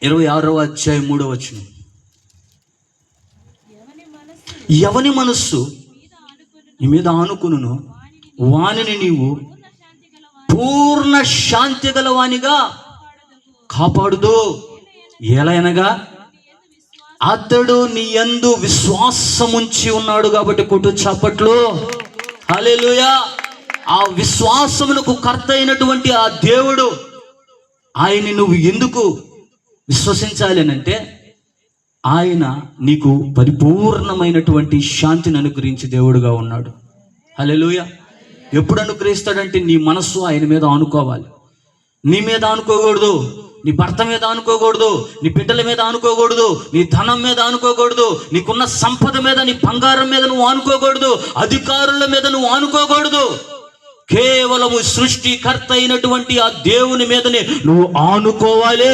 26వ అధ్యాయం 3వ వచనం. ఎవని మనస్సు నీ మీద ఆనుకును వానిని నీవు పూర్ణ శాంతి గలవానిగా కాపాడుదు. ఎలయనగా అతడు నీ యందు విశ్వాసముంచి ఉన్నాడు కాబట్టి కొట్టు చప్పట్లు. హల్లెలూయా. ఆ విశ్వాసమునకు కర్త అయినటువంటి ఆ దేవుడు, ఆయన్ని నువ్వు ఎందుకు విశ్వసించాలి అంటే ఆయన నీకు పరిపూర్ణమైనటువంటి శాంతిని అనుగ్రహించి దేవుడుగా ఉన్నాడు. హల్లెలూయా. ఎప్పుడు అనుగ్రహిస్తాడంటే నీ మనస్సు ఆయన మీద ఆనుకోవాలి. నీ మీద ఆనుకోకూడదు, నీ భర్త మీద ఆనుకోకూడదు, నీ బిడ్డల మీద ఆనుకోకూడదు, నీ ధనం మీద ఆనుకోకూడదు, నీకున్న సంపద మీద, నీ బంగారం మీద నువ్వు ఆనుకోకూడదు, అధికారుల మీద నువ్వు ఆనుకోకూడదు. కేవలము సృష్టికర్త అయినటువంటి ఆ దేవుని మీదనే నువ్వు ఆనుకోవాలి.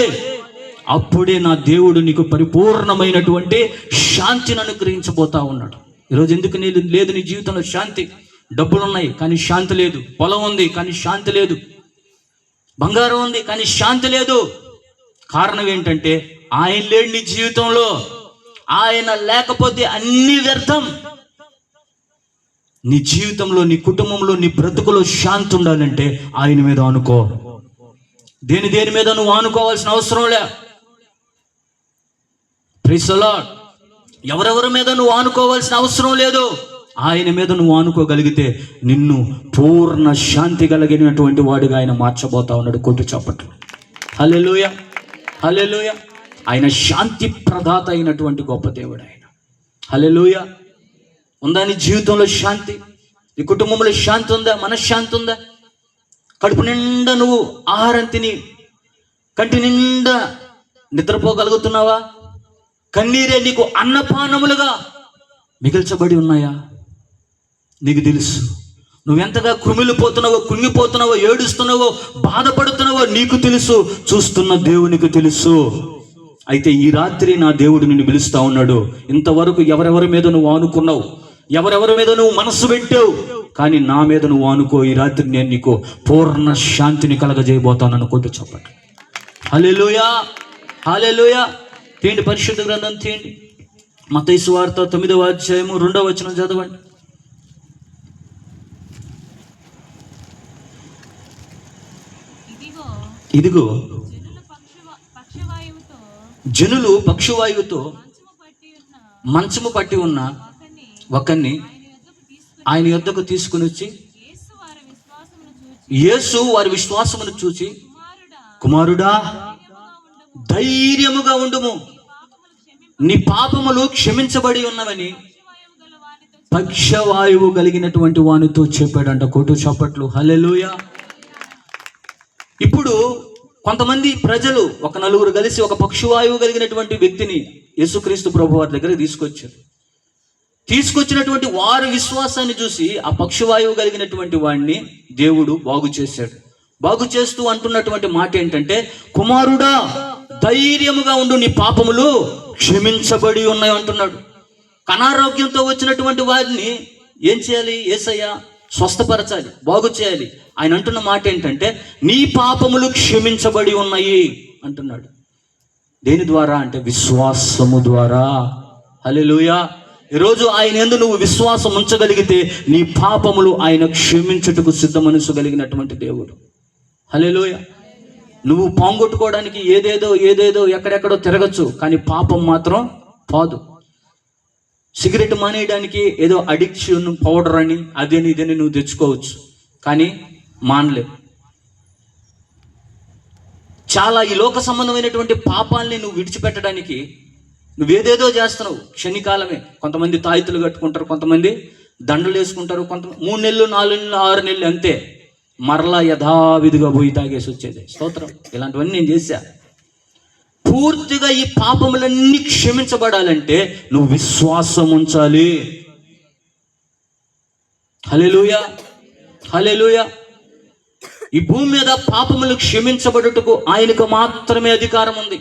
అప్పుడే నా దేవుడు నీకు పరిపూర్ణమైనటువంటి శాంతిని అనుగ్రహించబోతా ఉన్నాడు. ఈరోజు ఎందుకు లేదు నీ జీవితంలో శాంతి? డబ్బులు ఉన్నాయి కానీ శాంతి లేదు, పొలం ఉంది కానీ శాంతి లేదు, బంగారం ఉంది కానీ శాంతి లేదు. కారణం ఏంటంటే ఆయన లేడు నీ జీవితంలో. ఆయన లేకపోతే అన్ని వ్యర్థం. నీ జీవితంలో, నీ కుటుంబంలో, నీ బ్రతుకులో శాంతి ఉండాలంటే ఆయన మీద ఆనుకో. దేని మీద నువ్వు ఆనుకోవాల్సిన అవసరం లే. Praise the lord. ఎవరెవరి మీద నువ్వు ఆనుకోవాల్సిన అవసరం లేదు. ఆయన మీద నువ్వు ఆనుకోగలిగితే నిన్ను పూర్ణ శాంతి కలిగినటువంటి వాడిగా ఆయన మార్చబోతా ఉన్నాడు. కొట్టు చప్పట్లు. హల్లెలూయా, హల్లెలూయా. ఆయన శాంతి ప్రదాత అయినటువంటి గొప్ప దేవుడు ఆయన. హల్లెలూయా. ఉందా నీ జీవితంలో శాంతి? నీ కుటుంబంలో శాంతి ఉందా? మనశ్శాంతి ఉందా? కడుపు నిండా నువ్వు ఆహారం తిని కంటి నిండా నిద్రపోగలుగుతున్నావా? కన్నీరే నీకు అన్నపానములుగా మిగిల్చబడి ఉన్నాయా? నీకు తెలుసు. నువ్వెంతగా కృంగిపోతున్నావో, ఏడుస్తున్నావో, బాధపడుతున్నావో నీకు తెలుసు. చూస్తున్న దేవునికి తెలుసు. అయితే ఈ రాత్రి నా దేవుడు నిన్ను పిలుస్తా ఉన్నాడు. ఇంతవరకు ఎవరెవరి మీద నువ్వు ఆనుకున్నావు, ఎవరెవరి మీద నువ్వు మనస్సు పెట్టావు, కానీ నా మీద నువ్వు ఆనుకో. ఈ రాత్రి నేను నీకు పూర్ణ శాంతిని కలగజేయబోతాను అనుకుంటూ చెప్పండి. హల్లెలూయా, హల్లెలూయా. తీయండి పరిశుద్ధ గ్రంథం తీయండి. మత్తయి సువార్త 9వ అధ్యాయము 2వ వచనం చదవండి. ఇదిగో జనులు పక్షవాయువుతో మంచము పట్టి ఉన్న ఒకరిని ఆయన యొద్దకు తీసుకుని వచ్చి, యేసు వారి విశ్వాసమును చూచి, కుమారుడా ధైర్యముగా ఉండుము, నీ పాపములు క్షమించబడి ఉన్నవని పక్షవాయువు కలిగినటువంటి వానితో చెప్పాడంట. కోటు చప్పట్లు. హల్లెలూయా. ఇప్పుడు కొంతమంది ప్రజలు, ఒక నలుగురు కలిసి ఒక పక్షవాయువు కలిగినటువంటి వ్యక్తిని యేసుక్రీస్తు ప్రభు వారి దగ్గర తీసుకొచ్చినటువంటి వారి విశ్వాసాన్ని చూసి ఆ పక్షవాయువు కలిగినటువంటి వాడిని దేవుడు బాగు చేశాడు. బాగు చేస్తూ అంటున్నటువంటి మాట ఏంటంటే, కుమారుడా ధైర్యముగా ఉండు, నీ పాపములు క్షమించబడి ఉన్నాయి అంటున్నాడు. అనారోగ్యంతో వచ్చినటువంటి వారిని ఏం చేయాలి? యేసయ్య స్వస్థపరచాలి, బాగు చేయాలి. ఆయన అంటున్న మాట ఏంటంటే, నీ పాపములు క్షమించబడి ఉన్నాయి అంటున్నాడు. దేని ద్వారా అంటే విశ్వాసము ద్వారా. హల్లెలూయా. ఈరోజు ఆయన యందు నువ్వు విశ్వాసం ఉంచగలిగితే నీ పాపములు ఆయన క్షమించుటకు సిద్ధ మనసు కలిగినటువంటి దేవుడు. హల్లెలూయా. నువ్వు పోగొట్టుకోవడానికి ఏదేదో ఎక్కడెక్కడో తిరగచ్చు, కానీ పాపం మాత్రం పోదు. సిగరెట్ మానేయడానికి ఏదో అడిక్షన్ పౌడర్ అని అదేని ఇదని నువ్వు తెచ్చుకోవచ్చు, కానీ మానలేవు. చాలా ఈ లోక సంబంధమైనటువంటి పాపాలని నువ్వు విడిచిపెట్టడానికి నువ్వేదేదో చేస్తున్నావు. క్షణికాలమే. కొంతమంది తాయితులు కట్టుకుంటారు, కొంతమంది దండలు వేసుకుంటారు, 3 నెలలు 4 నెలలు 6 నెలలు అంతే, మరలా యథావిధిగా పోయి తాగేసి వచ్చేది. స్తోత్రం. ఇలాంటివన్నీ నేను చేశా. పూర్తిగా ఈ పాపములన్నీ క్షమించబడాలంటే నువ్వు విశ్వాసం ఉంచాలి. హల్లెలూయా, హల్లెలూయా. ఈ భూమి మీద పాపములు క్షమించబడుటకు ఆయనకు మాత్రమే అధికారం ఉంది.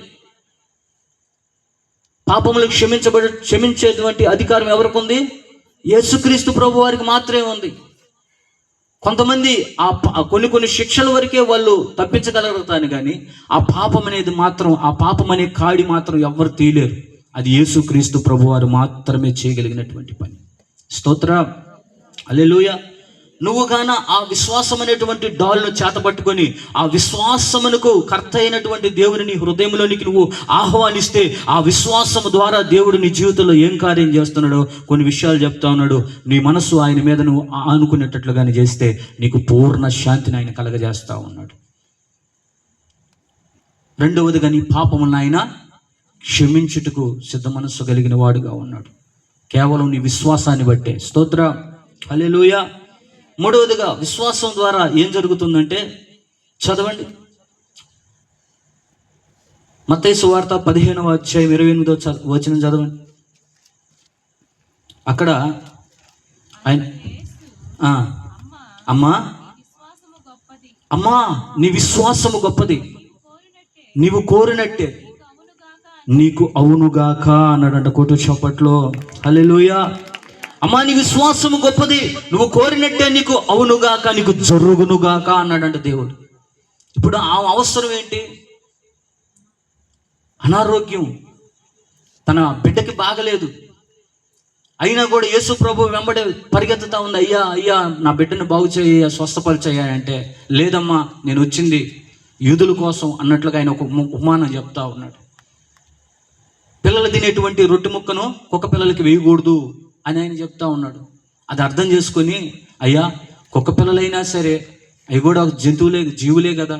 పాపములు క్షమించేటువంటి అధికారం ఎవరికి ఉంది? యేసుక్రీస్తు ప్రభు వారికి మాత్రమే ఉంది. కొంతమంది కొన్ని శిక్షల వరకే వాళ్ళు తప్పించగలుగుతాను, కానీ ఆ పాపం అనేది మాత్రం, ఆ పాపం అనే కాడి మాత్రం ఎవరు తీయలేరు. అది యేసుక్రీస్తు ప్రభు వారు మాత్రమే చేయగలిగినటువంటి పని. స్తోత్రం. హల్లెలూయా. నువ్వు గాన ఆ విశ్వాసం అనేటువంటి డాల్ను చేతబట్టుకొని ఆ విశ్వాసమునకు కర్త అయినటువంటి దేవుని నీ హృదయంలోనికి నువ్వు ఆహ్వానిస్తే ఆ విశ్వాసము ద్వారా దేవుడు నీ జీవితంలో ఏం కార్యం చేస్తున్నాడో కొన్ని విషయాలు చెప్తా ఉన్నాడు. నీ మనసు ఆయన మీద నువ్వు ఆనుకునేటట్లుగానే చేస్తే నీకు పూర్ణ శాంతిని ఆయన కలగజేస్తా ఉన్నాడు. రెండవదిగా నీ పాపములను ఆయన క్షమించుటకు సిద్ధ మనస్సు కలిగిన వాడుగా ఉన్నాడు, కేవలం నీ విశ్వాసాన్ని బట్టే. స్తోత్రం, హల్లెలూయా. మూడవదిగా విశ్వాసం ద్వారా ఏం జరుగుతుందంటే, చదవండి మత్తయి సువార్త 15వ అధ్యాయం 28వ వచనం చదవండి. అక్కడ ఆయన అమ్మా నీ విశ్వాసము గొప్పది, నీవు కోరినట్టే నీకు అవునుగాక అన్నాడంట. కొట్టు చప్పట్లో హల్లెలూయా. అమ్మా నీ విశ్వాసము గొప్పది, నువ్వు కోరినట్టే నీకు అవునుగాక, నీకు జరుగునుగాక అన్నాడంట దేవుడు. ఇప్పుడు ఆ అవసరం ఏంటి? అనారోగ్యం, తన బిడ్డకి బాగలేదు, అయినా కూడా యేసు ప్రభు వెంబడే పరిగెత్తుతా ఉంది. అయ్యా అయ్యా నా బిడ్డను బాగు చేయ, స్వస్థపరిచయ్యా అంటే, లేదమ్మా నేను వచ్చింది యూదుల కోసం అన్నట్లుగా ఆయన ఒక ఉపమానం చెప్తా ఉన్నాడు. పిల్లలు తినేటువంటి రొట్టె ముక్కను కుక్క పిల్లలకి వేయకూడదు అని ఆయన చెప్తా ఉన్నాడు. అది అర్థం చేసుకొని, అయ్యా కుక్క పిల్లలైనా సరే అవి కూడా జంతువులే, జీవులే కదా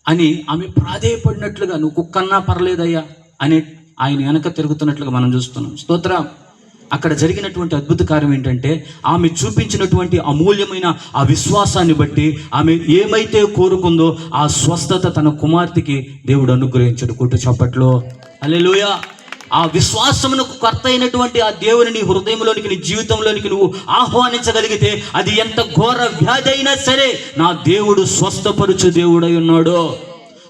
అని ఆమె ప్రాధేయపడినట్లుగా, నువ్వు కుక్కన్నా పర్లేదయ్యా అని ఆయన వెనక తిరుగుతున్నట్లుగా మనం చూస్తున్నాం. స్తోత్రం. అక్కడ జరిగినటువంటి అద్భుత కార్యం ఏంటంటే, ఆమె చూపించినటువంటి అమూల్యమైన ఆ విశ్వాసాన్ని బట్టి ఆమె ఏమైతే కోరుకుందో ఆ స్వస్థత తన కుమార్తెకి దేవుడు అనుగ్రహించాడు. కొట్టు చప్పట్లో హల్లెలూయా. ఆ విశ్వాసమునకు కర్త అయినటువంటి ఆ దేవుని నీ హృదయంలోనికి, నీ జీవితంలోనికి నువ్వు ఆహ్వానించగలిగితే అది ఎంత ఘోర వ్యాధి అయినా సరే నా దేవుడు స్వస్థపరుచు దేవుడై ఉన్నాడు.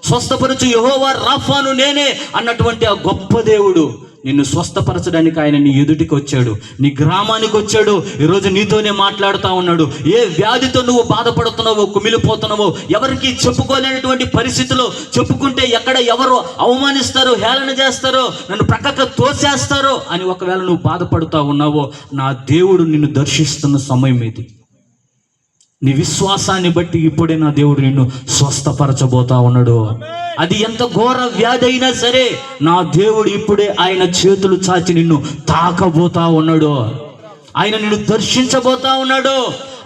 స్వస్థపరుచు యెహోవా రాఫాను నేనే అన్నటువంటి ఆ గొప్ప దేవుడు నిన్ను స్వస్థపరచడానికి ఆయన నీ ఎదుటికి వచ్చాడు, నీ గ్రామానికి వచ్చాడు. ఈరోజు నీతోనే మాట్లాడుతూ ఉన్నాడు. ఏ వ్యాధితో నువ్వు బాధపడుతున్నావో, కుమిలిపోతున్నావో, ఎవరికి చెప్పుకోలేనటువంటి పరిస్థితిలో, చెప్పుకుంటే ఎక్కడ ఎవరు అవమానిస్తారో, హేళన చేస్తారో, నన్ను ప్రక్కకు తోసేస్తారో అని ఒకవేళ నువ్వు బాధపడుతూ ఉన్నావో, నా దేవుడు నిన్ను దర్శిస్తున్న సమయం ఇది. నీ విశ్వాసాన్ని బట్టి ఇప్పుడే నా దేవుడు నిన్ను స్వస్థపరచబోతా ఉన్నాడు. అది ఎంత ఘోర వ్యాధి అయినా సరే నా దేవుడు ఇప్పుడే ఆయన చేతులు చాచి నిన్ను తాకబోతా ఉన్నాడు. ఆయన నిన్ను దర్శించబోతా ఉన్నాడు.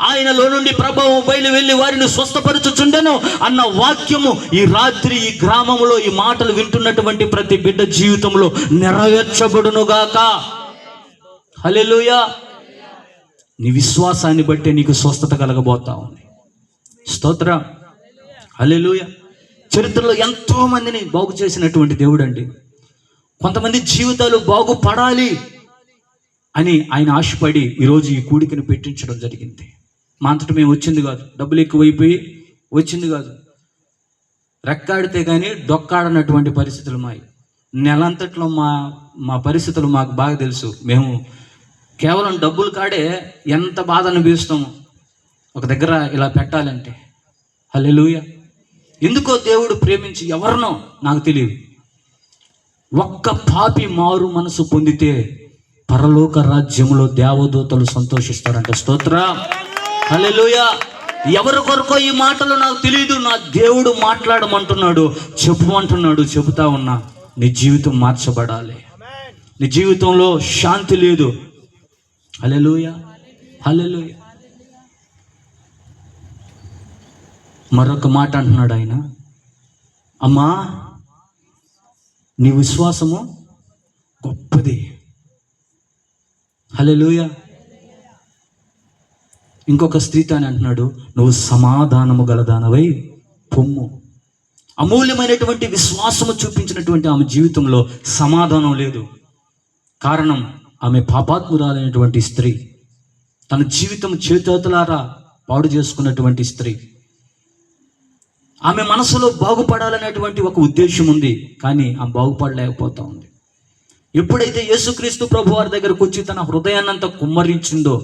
ఆయనలో నుండి ప్రభావం బయలు వెళ్ళి వారిని స్వస్థపరచుచుండెను అన్న వాక్యము ఈ రాత్రి ఈ గ్రామంలో ఈ మాటలు వింటున్నటువంటి ప్రతి బిడ్డ జీవితంలో నెరవేర్చబడునుగాక. హల్లెలూయా. నీ విశ్వాసాన్ని బట్టి నీకు స్వస్థత కలగబోతా ఉంది. స్తోత్రం, హల్లెలూయా. చరిత్రలో ఎంతో మందిని బాగు చేసినటువంటి దేవుడు అండి. కొంతమంది జీవితాలు బాగుపడాలి అని ఆయన ఆశపడి ఈరోజు ఈ కూడికను పెట్టించడం జరిగింది. మా అంతటా మేము వచ్చింది కాదు, డబ్బులు ఎక్కువైపోయి వచ్చింది కాదు. రెక్కాడితే కానీ డొక్కాడనటువంటి పరిస్థితులు మాయి. నెలంతట్లో మా పరిస్థితులు మాకు బాగా తెలుసు. మేము కేవలం డబ్బులు కాడే ఎంత బాధ అనిపిస్తాము ఒక దగ్గర ఇలా పెట్టాలంటే. హల్లెలూయా. ఎందుకో దేవుడు ప్రేమించి ఎవరినో నాకు తెలియదు, ఒక్క పాపి మారు మనసు పొందితే పరలోక రాజ్యంలో దేవదూతలు సంతోషిస్తారంట. స్తోత్రం, హల్లెలూయా. ఎవరి కొరకో ఈ మాటలు నాకు తెలియదు, నా దేవుడు మాట్లాడమంటున్నాడు, చెప్పమంటున్నాడు. చెబుతా ఉన్నా, నీ జీవితం మార్చబడాలి. నీ జీవితంలో శాంతి లేదు. హల్లెలూయా, హల్లెలూయా. మరొక మాట అంటున్నాడు ఆయన, అమ్మా నీ విశ్వాసము గొప్పది. హల్లెలూయా. ఇంకొక స్త్రీతో అని అంటున్నాడు, నువ్వు సమాధానము గలదానవై పొమ్ము. అమూల్యమైనటువంటి విశ్వాసము చూపించినటువంటి ఆమె జీవితంలో సమాధానం లేదు. కారణం, ఆమె పాపాత్మురాలైనటువంటి స్త్రీ, తన జీవితం చేతులారా పాడు చేసుకున్నటువంటి స్త్రీ. ఆమె మనసులో బాగుపడాలనేటువంటి ఒక ఉద్దేశం ఉంది, కానీ ఆమె బాగుపడలేకపోతా ఉంది. ఎప్పుడైతే యేసుక్రీస్తు ప్రభు వారి దగ్గరకు వచ్చి తన హృదయాన్నంతా కుమ్మరించిందో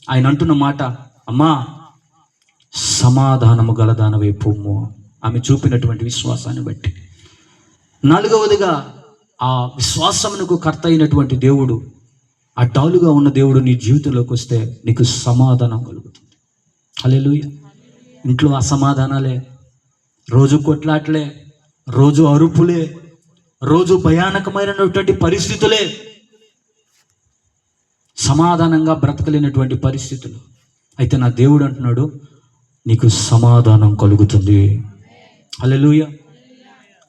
ఆయన అంటున్న మాట, అమ్మా సమాధానము గలదానవై పొమ్ము. ఆమె చూపినటువంటి విశ్వాసాన్ని బట్టి. నాలుగవదిగా, ఆ విశ్వాసమునకు కర్త అయినటువంటి దేవుడు ఆ డాలుగా ఉన్న దేవుడు నీ జీవితంలోకి వస్తే నీకు సమాధానం కలుగుతుంది. హల్లెలూయా. ఇంట్లో అసమాధానాలే, రోజు కొట్లాట్లే, రోజు అరుపులే, రోజు భయానకమైనటువంటి పరిస్థితులే, సమాధానంగా బ్రతకలేనటువంటి పరిస్థితులు. అయితే నా దేవుడు అంటున్నాడు, నీకు సమాధానం కలుగుతుంది. హల్లెలూయా.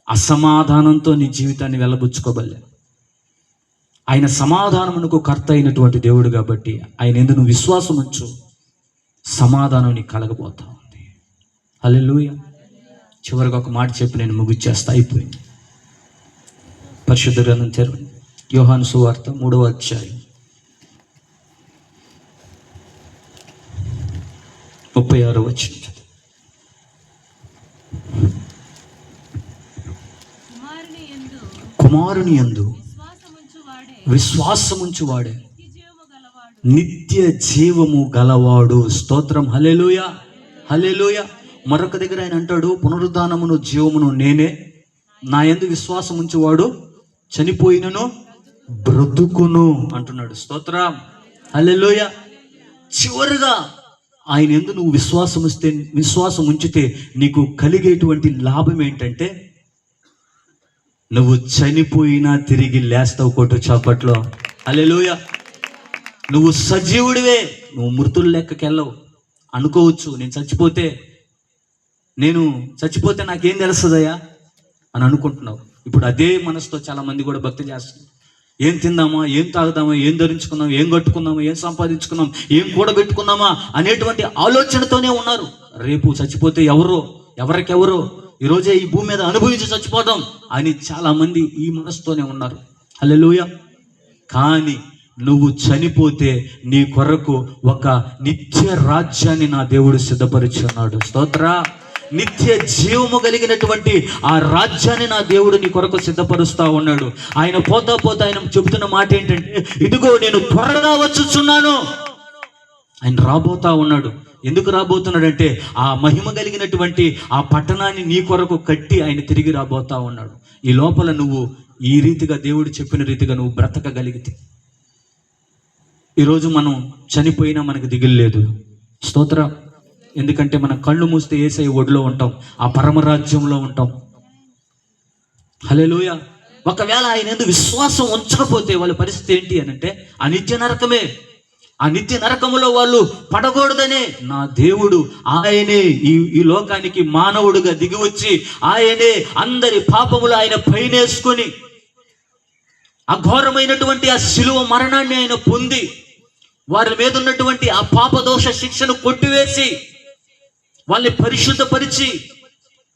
అసమాధానంతో నీ జీవితాన్ని వెళ్ళబుచ్చుకోబలే. ఆయన సమాధానమునకు కర్త అయినటువంటి దేవుడు కాబట్టి ఆయన యందు నువ్వు విశ్వాసం ఉంచు, సమాధానం నీకు కలగబోతా ఉంది. హల్లెలూయా. చివరిగా ఒక మాట చెప్పి నేను ముగిచ్చేస్తా, అయిపోయింది. పరిశుద్ధ గ్రంథం తెరవండి. యోహాను సువార్త 3వ అధ్యాయం 36వ వచనం. కుమారుని యందు విశ్వాసముంచువాడే నిత్య జీవము గలవాడు. స్తోత్రం. హల్లెలూయా, హల్లెలూయా. మరొక దగ్గర ఆయన అంటాడు, పునరుద్ధానమును జీవమును నేనే, నా యందు విశ్వాసం ఉంచువాడు చనిపోయినను బ్రతుకును అంటున్నాడు. స్తోత్రం. హల్లెలూయా. చివరిగా ఆయన యందు నువ్వు విశ్వాసం ఉంచితే నీకు కలిగేటువంటి లాభం ఏంటంటే, నువ్వు చనిపోయినా తిరిగి లేస్తావు. కొట్టు చప్పట్లో. హల్లెలూయా. నువ్వు సజీవుడివే, నువ్వు మృతుల లెక్కకెళ్ళవు. అనుకోవచ్చు, నేను చచ్చిపోతే నాకేం తెలుస్తుందయ్యా అని అనుకుంటున్నావు. ఇప్పుడు అదే మనసుతో చాలా మంది కూడా భక్తి చేస్తున్నారు. ఏం తిందామా, ఏం తాగుదామా, ఏం ధరించుకుందాం, ఏం కట్టుకుందామా, ఏం సంపాదించుకుందాం, ఏం కూడబెట్టుకుందామా అనేటువంటి ఆలోచనతోనే ఉన్నారు. రేపు చచ్చిపోతే ఎవరెవరో ఈరోజే ఈ భూమి మీద అనుభవించి చచ్చిపోదాం అని చాలా మంది ఈ మనసుతోనే ఉన్నారు. హల్లెలూయా. కానీ నువ్వు చనిపోతే నీ కొరకు ఒక నిత్య రాజ్యాన్ని నా దేవుడు సిద్ధపరిచి ఉన్నాడు. స్తోత్ర. నిత్య జీవము కలిగినటువంటి ఆ రాజ్యాన్ని నా దేవుడు నీ కొరకు సిద్ధపరుస్తా ఉన్నాడు. ఆయన పోతా ఆయన చెబుతున్న మాట ఏంటంటే, ఇదిగో నేను త్వరగా వచ్చుచున్నాను. ఆయన రాబోతా ఉన్నాడు. ఎందుకు రాబోతున్నాడంటే, ఆ మహిమ కలిగినటువంటి ఆ పట్టణాన్ని నీ కొరకు కట్టి ఆయన తిరిగి రాబోతా ఉన్నాడు. ఈ లోపల నువ్వు ఈ రీతిగా దేవుడు చెప్పిన రీతిగా నువ్వు బ్రతకగలిగితే, ఈరోజు మనం చనిపోయినా మనకు దిగులు లేదు. స్తోత్ర. ఎందుకంటే మన కళ్ళు మూస్తే యేసయ్య ఒడిలో ఉంటాం, ఆ పరమరాజ్యంలో ఉంటాం. హల్లెలూయా. ఒకవేళ ఆయన యందు విశ్వాసం ఉంచకపోతే వాళ్ళ పరిస్థితి ఏంటి అని అంటే, ఆ నిత్య నరకమే. ఆ నిత్య నరకములో వాళ్ళు పడకూడదనే నా దేవుడు ఆయనే ఈ లోకానికి మానవుడుగా దిగి వచ్చి, ఆయనే అందరి పాపములు ఆయన పైనేసుకొని అఘోరమైనటువంటి ఆ శిలువ మరణాన్ని ఆయన పొంది వారి మీద ఉన్నటువంటి ఆ పాపదోష శిక్షను కొట్టివేసి వాళ్ళని పరిశుద్ధపరిచి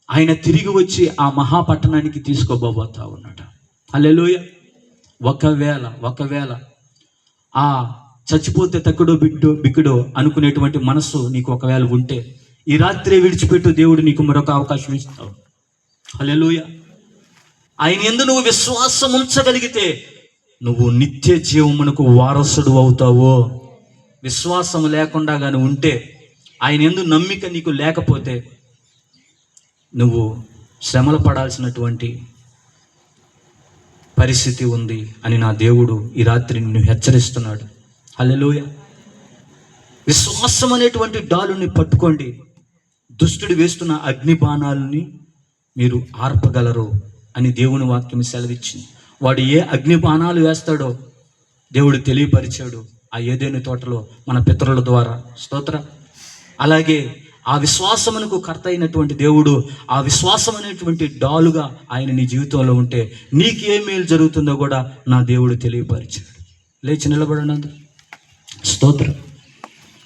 ఆయన తిరిగి వచ్చి ఆ మహాపట్టణానికి తీసుకోబోతా ఉన్నాడు. హల్లెలూయా. ఒకవేళ ఆ చచ్చిపోతే తక్కుడో బిక్కుడో అనుకునేటువంటి మనస్సు నీకు ఒకవేళ ఉంటే, ఈ రాత్రే విడిచిపెట్టు, దేవుడు నీకు మరొక అవకాశం ఇస్తావు. హల్లెలూయా. ఆయన యందు నువ్వు విశ్వాసం ఉంచగలిగితే నువ్వు నిత్య జీవమునకు వారసుడు అవుతావు. విశ్వాసం లేకుండా కానీ ఉంటే, ఆయన యందు నమ్మిక నీకు లేకపోతే నువ్వు శ్రమలు పడాల్సినటువంటి పరిస్థితి ఉంది అని నా దేవుడు ఈ రాత్రి నిన్ను హెచ్చరిస్తున్నాడు. హల్లెలూయా. విశ్వాసం అనేటువంటి డాలుని పట్టుకోండి. దుష్టుడు వేస్తున్న అగ్ని బాణాలని మీరు ఆర్పగలరు అని దేవుని వాక్యం సెలవిచ్చింది. వాడు ఏ అగ్ని బాణాలు వేస్తాడో దేవుడు తెలియపరిచాడు ఆ ఏదెను తోటలో మన పితరుల ద్వారా. స్తోత్ర. అలాగే ఆ విశ్వాసమునకు కర్త అయినటువంటి దేవుడు, ఆ విశ్వాసం అనేటువంటి డాలుగా ఆయన నీ జీవితంలో ఉంటే నీకు ఏ మేలు జరుగుతుందో కూడా నా దేవుడు తెలియపరిచాడు. లేచి నిలబడినందు. స్తోత్రం.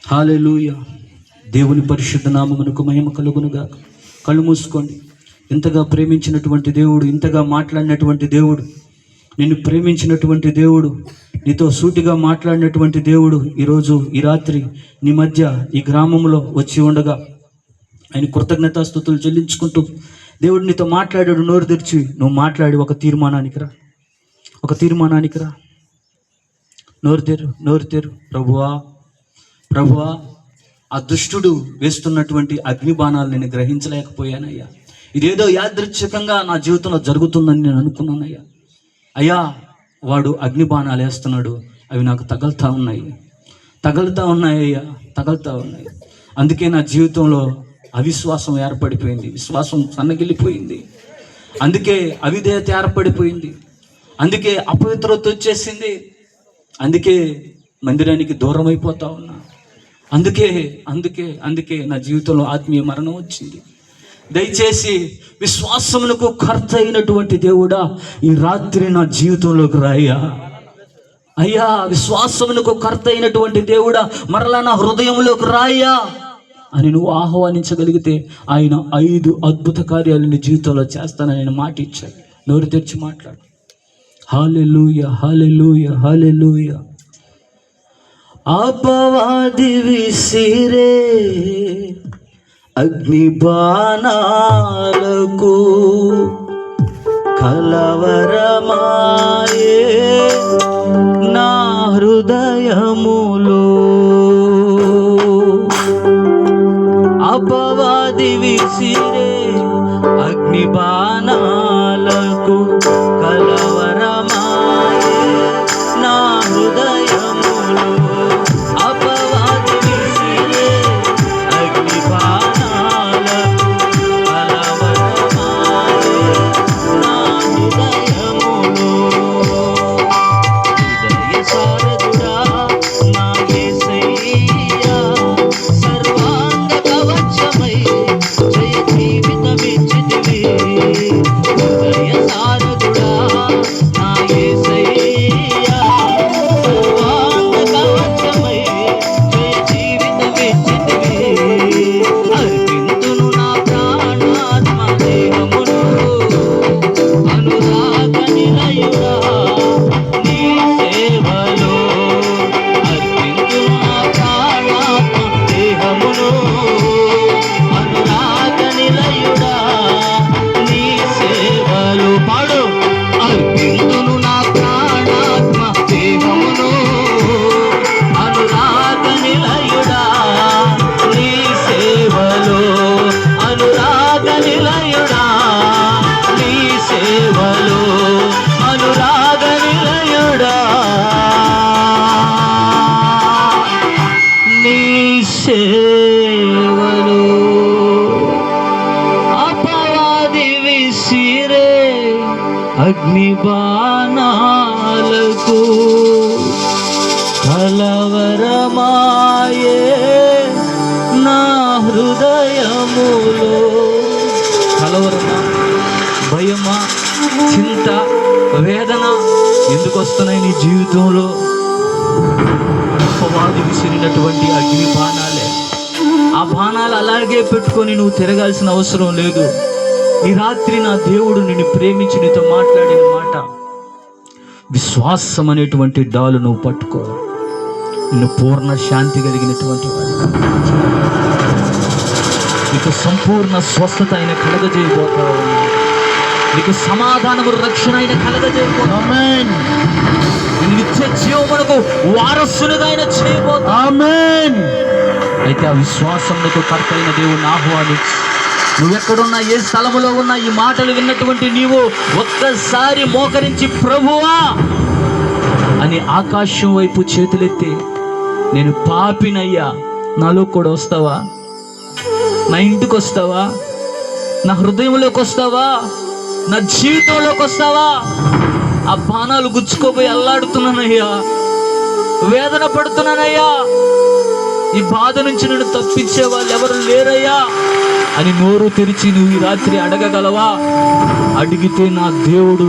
హల్లెలూయా. దేవుని పరిశుద్ధ నామమునకు మహిమ కలుగునుగా. కళ్ళు మూసుకోండి. ఇంతగా ప్రేమించినటువంటి దేవుడు, ఇంతగా మాట్లాడినటువంటి దేవుడు, నిన్ను ప్రేమించినటువంటి దేవుడు, నీతో సూటిగా మాట్లాడినటువంటి దేవుడు ఈరోజు ఈ రాత్రి నీ మధ్య ఈ గ్రామంలో వచ్చి ఉండగా ఆయన కృతజ్ఞతాస్తుతులు చెల్లించుకుంటూ దేవుడు నీతో మాట్లాడాడు. నోరు తెరిచి నువ్వు మాట్లాడి ఒక తీర్మానానికి రా. నోరు తెరు. ప్రభువా, ఆ దుష్టుడు వేస్తున్నటువంటి అగ్ని బాణాలు నేను గ్రహించలేకపోయానయ్యా. ఇదేదో యాదృచ్ఛికంగా నా జీవితంలో జరుగుతుందని నేను అనుకున్నానయ్యా. అయ్యా, వాడు అగ్ని బాణాలు వేస్తున్నాడు, అవి నాకు తగులుతూ ఉన్నాయ్యా, తగులుతూ ఉన్నాయి. అందుకే నా జీవితంలో అవిశ్వాసం ఏర్పడిపోయింది, విశ్వాసం సన్నగిల్లిపోయింది, అందుకే అవిధేయత ఏర్పడిపోయింది, అందుకే అపవిత్రత వచ్చేసింది, అందుకే మందిరానికి దూరం అయిపోతా ఉన్నా, అందుకే అందుకే అందుకే నా జీవితంలో ఆత్మీయ మరణం వచ్చింది. దయచేసి విశ్వాసమునకు కర్త అయినటువంటి దేవుడా, ఈ రాత్రి నా జీవితంలోకి రాయ్యా. అయ్యా, విశ్వాసమునకు కర్త అయినటువంటి దేవుడా, మరలా నా హృదయంలోకి రాయ్యా అని నువ్వు ఆహ్వానించగలిగితే ఆయన 5 అద్భుత కార్యాలు నీ జీవితంలో చేస్తానని ఆయన మాట ఇచ్చాడు. నోరు తెరిచి మాట్లాడు. హల్లెలూయా, హల్లెలూయా, హల్లెలూయా. అపవాది విసిరే అగ్ని బాణాలకు కలవరమాయే నా హృదయములో. అపవాది విసిరే అగ్ని బాణాలకు కలవరమాయే నా హృదయములో. అపవాది విసిరే అగ్ని బాణాలకు కలవరమాయే నా హృదయములో. హృదయ సారథుడా నా యేసయ్యా, సర్వాంగ కవచమై జయ జీవితమిచ్చితివి. హృదయ సారథుడా నా యేసయ్యా, సర్వాంగ కవచమై జయ జీవితమిచ్చితివి. అర్పింతును నా ప్రాణాత్మ దేహమును అనురాగ నిలయుడా నీ సేవలో. అర్పింతును నా ప్రాణాత్మ దేహమును అనురాగ నిలయుడా నీ సేవలో. పాడు. అర్పింతును నా ప్రాణాత్మ దేహమును అనురాగ నిలయుడా నీ సేవలో. అనురాగ నిలయుడా నీ సేవలో. అనురాగ నిలయుడా నీ సేవలో. అపవాది విసిరే అగ్ని బాణాలకు కలవరమాయే నా హృదయములో. కలవరమా, భయమా, చింత, వేదన ఎందుకు వస్తున్నాయి నీ జీవితంలో? అపవాది విసిరినటువంటి అగ్ని బాణాలే. ఆ బాణాలు అలాగే పెట్టుకొని నువ్వు తిరగాల్సిన అవసరం లేదు. ఈ రాత్రి నా దేవుడు నిన్ను ప్రేమించి నీతో మాట్లాడిన మాట, విశ్వాసం అనేటువంటి డాలు నువ్వు పట్టుకో. నిన్ను పూర్ణ శాంతి కలిగినటువంటి వాడు, నీకు సంపూర్ణ స్వస్థత ఆయన కలగజేయబోతావు. నీకు సమాధానము, రక్షణ ఆయన కలగజేయబోతావు. నిత్య జీవమునకు వారసునిగా ఆయన చేయబోతావు. అయితే ఆ విశ్వాసమునకు కర్త అయిన దేవుని ఆహ్వానించి, నువ్వెక్కడున్నా, ఏ స్థలములో ఉన్నా, ఈ మాటలు విన్నటువంటి నీవు ఒక్కసారి మోకరించి ప్రభువా అని ఆకాశం వైపు చేతులెత్తి, నేను పాపినయ్యా, నాలో కూడా వస్తావా? నా ఇంటికి వస్తావా? నా హృదయంలోకి వస్తావా? నా జీవితంలోకి వస్తావా? ఆ బాణాలు గుచ్చుకోపోయి అల్లాడుతున్నానయ్యా, వేదన పడుతున్నానయ్యా, ఈ బాధ నుంచి నన్ను తప్పించే వాళ్ళు ఎవరు లేరయ్యా అని నోరు తెరిచి నువ్వు ఈ రాత్రి అడగగలవా? అడిగితే నా దేవుడు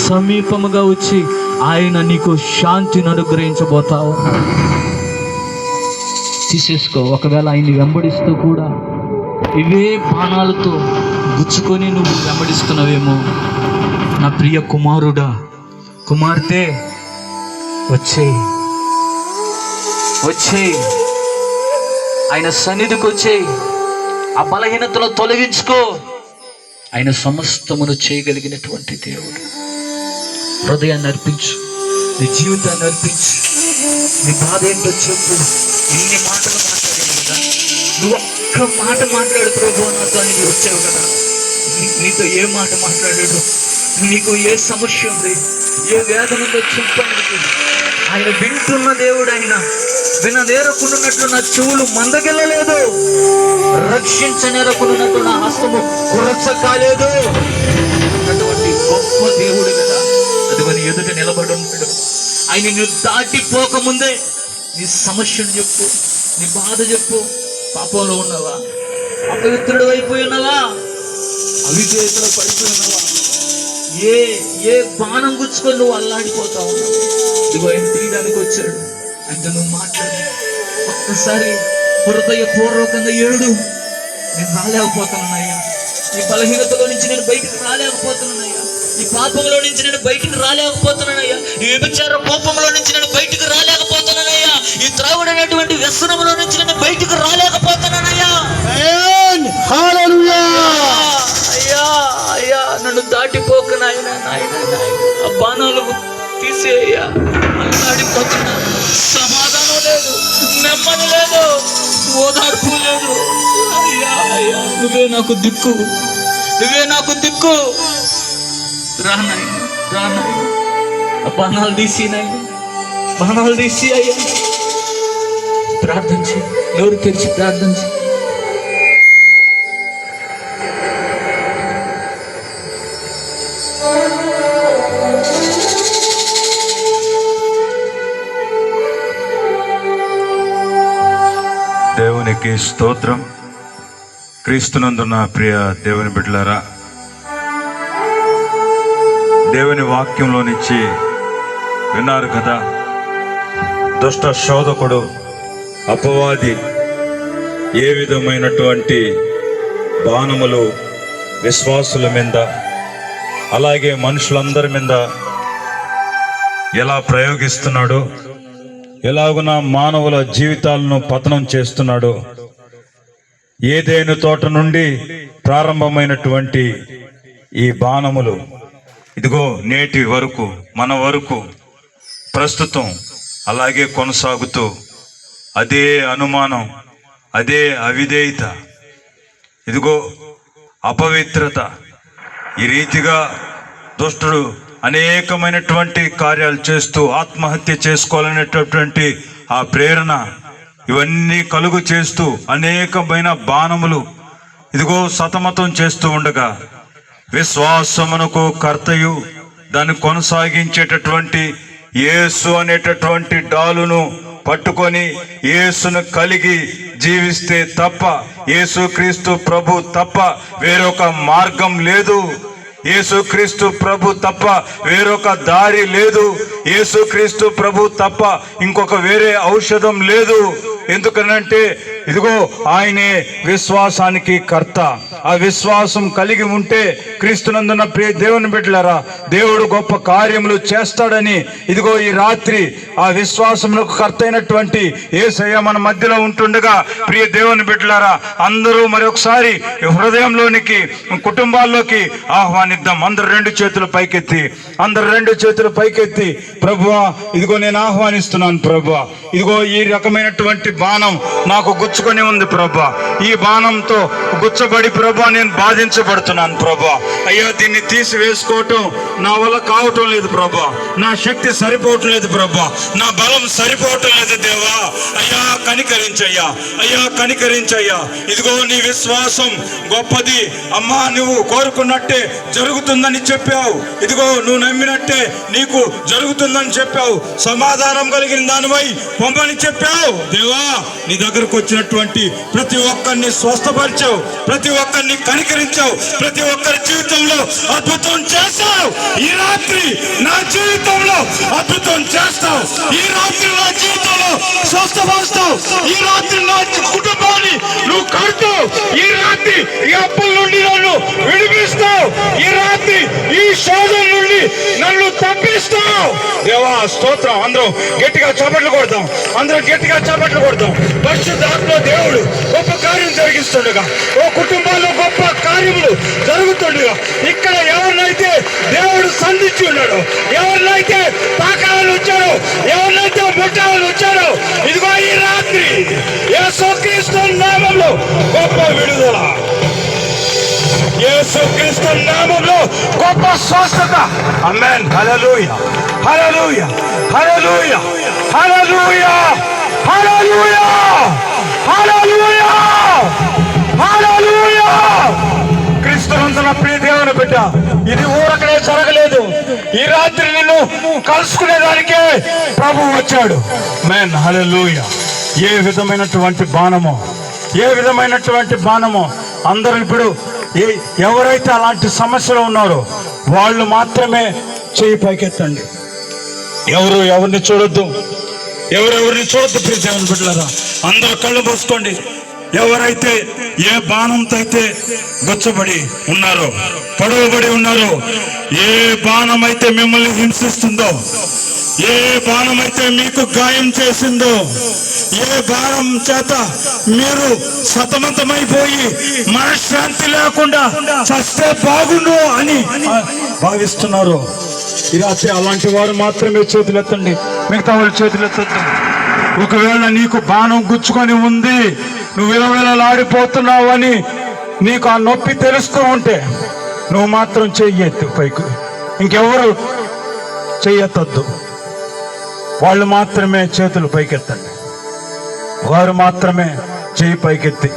సమీపముగా వచ్చి ఆయన నీకు శాంతిని అనుగ్రహించబోతావు. తీసేసుకో. ఒకవేళ ఆయన్ని వెంబడిస్తూ కూడా ఇవే బాణాలతో గుచ్చుకొని నువ్వు వెంబడిస్తున్నావేమో, నా ప్రియ కుమారుడా, కుమార్తె, వచ్చేయి, వచ్చేయి, ఆయన సన్నిధికి వచ్చేయి. ఆ బలహీనతను తొలగించుకో. ఆయన సమస్తమును చేయగలిగినటువంటి దేవుడు. హృదయాన్ని అర్పించు, నీ జీవితాన్ని అర్పించు, నీ బాధ ఏంటో చెప్పు. ఇన్ని మాటలు మాట్లాడావు కదా, నువ్వు ఒక్క మాట మాట్లాడు ప్రభు నాతో అని వచ్చావు కదా. నీతో ఏ మాట మాట్లాడాడు? నీకు ఏ సమస్య ఉంది, ఏ వేదన ఉందో చెప్పడానికి ఆయన వింటున్న దేవుడు. ఆయన విననేరకుండాన్నట్లు నా చెవులు మందగిల్లలేదు, రక్షించనేరకుండాన్నట్లు నా హస్తము కురచ కాలేదు. అటువంటి గొప్ప దేవుడు కదా, అదిగోని ఎదుట నిలబడి ఉంటాడు. ఆయన నువ్వు దాటిపోకముందే నీ సమస్యను చెప్పు, నీ బాధ చెప్పు. పాపంలో ఉన్నావా, అపవిత్రుడు అయిపోయి ఉన్నావా, అవిధేయతలో పడిపోయి ఉన్నావా, ఏ బాణం గుచ్చుకొని నువ్వు అల్లాడిపోతా ఉన్నావు. ఇదిగో ఆయన తీయడానికి వచ్చాడు. అంటే నువ్వు మాట్లాడు, ఒక్కసారి హృదయపూర్వకంగా ఏడు. నేను రాలేకపోతున్నానయ్యా, ఈ బలహీనతలో నుంచి నేను బయటికి రాలేకపోతున్నానయ్యా, ఈ పాపంలో నుంచి నేను బయటికి రాలేకపోతున్నానయ్యా, ఈ వ్యభిచార కోపంలో నుంచి నేను బయటికి రాలేకపోతున్నానయ్యా, ఈ త్రాగుడు అనేటువంటి వ్యసనంలో నుంచి నేను బయటికి రాలేకపోతున్నానయ్యా. అయ్యా అయ్యా, నన్ను దాటిపోక నాయన, నాయన ఆ బాణాలు తీసేయ్యా. అల్లాడిపోతున్నా, సమాధానం లేదు, నెమ్మది లేదు, ఓదార్పు లేదు. అయ్యా అయ్యా, నువ్వే నాకు దిక్కు, నువ్వే నాకు దిక్కు. రానాయన, రానాయన, ఆ బాణాలు తీసి నాయన, బాణాలు తీసి అయ్యా. ప్రార్థించి, ఎవరు తెరిచి ప్రార్థించి. దేవునికి స్తోత్రం. క్రీస్తునందున్న ప్రియ దేవుని బిడ్డలారా, దేవుని వాక్యంలో నుంచి విన్నారు కదా, దుష్ట శోధకుడు అపవాది ఏ విధమైనటువంటి బాణములు విశ్వాసుల మీద, అలాగే మనుషులందరి మీద ఎలా ప్రయోగిస్తున్నాడో, ఎలాగున మానవుల జీవితాలను పతనం చేస్తున్నాడో. ఏదైనా తోట నుండి ప్రారంభమైనటువంటి ఈ బాణములు ఇదిగో నేటి వరకు, మన వరకు ప్రస్తుతం అలాగే కొనసాగుతూ, అదే అనుమానం, అదే అవిధేయత, ఇదిగో అపవిత్రత, ఈ రీతిగా దుష్టుడు అనేకమైనటువంటి కార్యాలు చేస్తూ ఆత్మహత్య చేసుకోవాలనేటటువంటి ఆ ప్రేరణ, ఇవన్నీ కలుగు చేస్తూ అనేకమైన బాణములు ఇదిగో సతమతం చేస్తూ ఉండగా, విశ్వాసమునకు కర్తయు దాన్ని కొనసాగించేటటువంటి యేసు అనేటటువంటి డాలును పట్టుకొని యేసును కలిగి జీవిస్తే తప్ప, యేసుక్రీస్తు ప్రభు తప్ప వేరొక మార్గం లేదు. యేసుక్రీస్తు ప్రభు తప్ప వేరొక దారి లేదు. యేసుక్రీస్తు ప్రభు తప్ప ఇంకొక వేరే ఔషధం లేదు. ఎందుకనంటే ఇదిగో ఆయనే విశ్వాసానికి కర్త. ఆ విశ్వాసం కలిగి ఉంటే క్రీస్తునందున్న ప్రియ దేవుని బిడ్డలారా, దేవుడు గొప్ప కార్యములు చేస్తాడని ఇదిగో ఈ రాత్రి ఆ విశ్వాసములకు కర్త అయినటువంటి యేసయ్య మన మధ్యలో ఉంటుండగా, ప్రియ దేవుని బిడ్డలారా, అందరూ మరొకసారి హృదయంలోనికి, కుటుంబాల్లోకి ఆహ్వానిద్దాం. అందరు రెండు చేతులు పైకెత్తి, అందరు రెండు చేతులు పైకెత్తి, ప్రభువా ఇదిగో నేను ఆహ్వానిస్తున్నాను ప్రభువా, ఇదిగో ఈ రకమైనటువంటి బాణం నాకు గుచ్చుకొని ఉంది ప్రభా, ఈ బాణంతో గుచ్చబడి ప్రభా నేను బాధించబడుతున్నాను ప్రభా. అయ్యా దీన్ని తీసివేసుకోవటం నా వల్ల కావటం లేదు ప్రభా, నా శక్తి సరిపోవటం లేదు ప్రభా, నా బలం సరిపోవటం లేదు దేవా. అయ్యా కనికరించయ్యా, అయ్యా కనికరించయ్యా. ఇదిగో నీ విశ్వాసం గొప్పది అమ్మా, నువ్వు కోరుకున్నట్టే జరుగుతుందని చెప్పావు. ఇదిగో నువ్వు నమ్మినట్టే నీకు జరుగుతుందని చెప్పావు. సమాధానం కలిగిన దానివై పొమ్మని చెప్పావు దేవా. నీ దగ్గరకు వచ్చినటువంటి ప్రతి ఒక్కరిని స్వస్థపరిచావు, ప్రతి ఒక్కరిని కనికరించావు, ప్రతి ఒక్కరి జీవితంలో అద్భుతం చేస్తావు. ఈ రాత్రి నా జీవితంలో అద్భుతం చేస్తావు. ఈ రాత్రి నా జీవితంలో స్వస్థపరుస్తావు. ఈ రాత్రి నా కుటుంబాన్ని నువ్వు కడతావు. ఈ రాత్రి ఈ అప్పుల నుండి నన్ను విడిపిస్తావు. ఈ రాత్రి ఈ శోధన నుండి నన్ను తప్పిస్తావు దేవా. స్తోత్రం. అందరూ గట్టిగా చప్పట్లు కొడతాం, అందరూ గట్టిగా చప్పట్లు కొడతాం. పరిశుద్ధాత్మ దేవుడు గొప్ప కార్యం జరిగిస్తుండగా, ఓ కుటుంబాల్లో గొప్ప కార్యములు జరుగుతుండగా, ఇక్కడ ఎవరినైతే దేవుడు సంధించి ఉన్నాడో, ఎవరినైతే తాకాలని వచ్చాడో, ఎవరినైతే ముట్టాలని వచ్చాడో, ఇదిగో ఈ రాత్రి యేసుక్రీస్తు నామములో గొప్ప విడుదల. యేసుక్రీస్తు నామములో గొప్ప స్వస్థత. ఆమేన్. హల్లెలూయా, హల్లెలూయా, హల్లెలూయా, హల్లెలూయా, హల్లెలూయా, హల్లెలూయా, హల్లెలూయా. క్రీస్తునందున ప్రియ దేవుని బిడ్డ, ఇది ఊరకనే జరగలేదు. ఈ రాత్రి నిన్ను కలుసుకునేదానికే ప్రభు వచ్చాడు. ఆమేన్. హల్లెలూయా. ఏ విధమైనటువంటి బాణమో అందరూ ఇప్పుడు ఎవరైతే అలాంటి సమస్యలు ఉన్నారో వాళ్ళు మాత్రమే చేయి పైకెత్తండి. ఎవరిని చూడొద్దు, ఎవరెవరిని చూడొద్దు. ప్రియ దేవుని బిడ్డలారా, అందరూ కళ్ళు మూసుకోండి. ఎవరైతే ఏ బాణంతో అయితే గుచ్చబడి ఉన్నారో, పొడవబడి ఉన్నారో, ఏ బాణం అయితే మిమ్మల్ని హింసిస్తుందో, ఏ బాణం అయితే మీకు గాయం చేసిందో, ఏ బాణం చేత మీరు సతమతమైపోయి మనశ్శాంతి లేకుండా చస్తే బాగుండు అని భావిస్తున్నారు, ఈ రాత్రి అలాంటి వారు మాత్రమే చేతులెత్తండి. మిగతా వాళ్ళు చేతులెత్తద్దు. ఒకవేళ నీకు బాణం గుచ్చుకొని ఉంది, నువ్వు విలవిలలాడిపోతున్నావు అని నీకు ఆ నొప్పి తెలుస్తూ ఉంటే నువ్వు మాత్రం చెయ్యెత్తు పైకి. ఇంకెవరు చెయ్యెత్తద్దు. వాళ్ళు మాత్రమే చేతులు పైకెత్తండి. వారు మాత్రమే చెయ్యి పైకెత్తి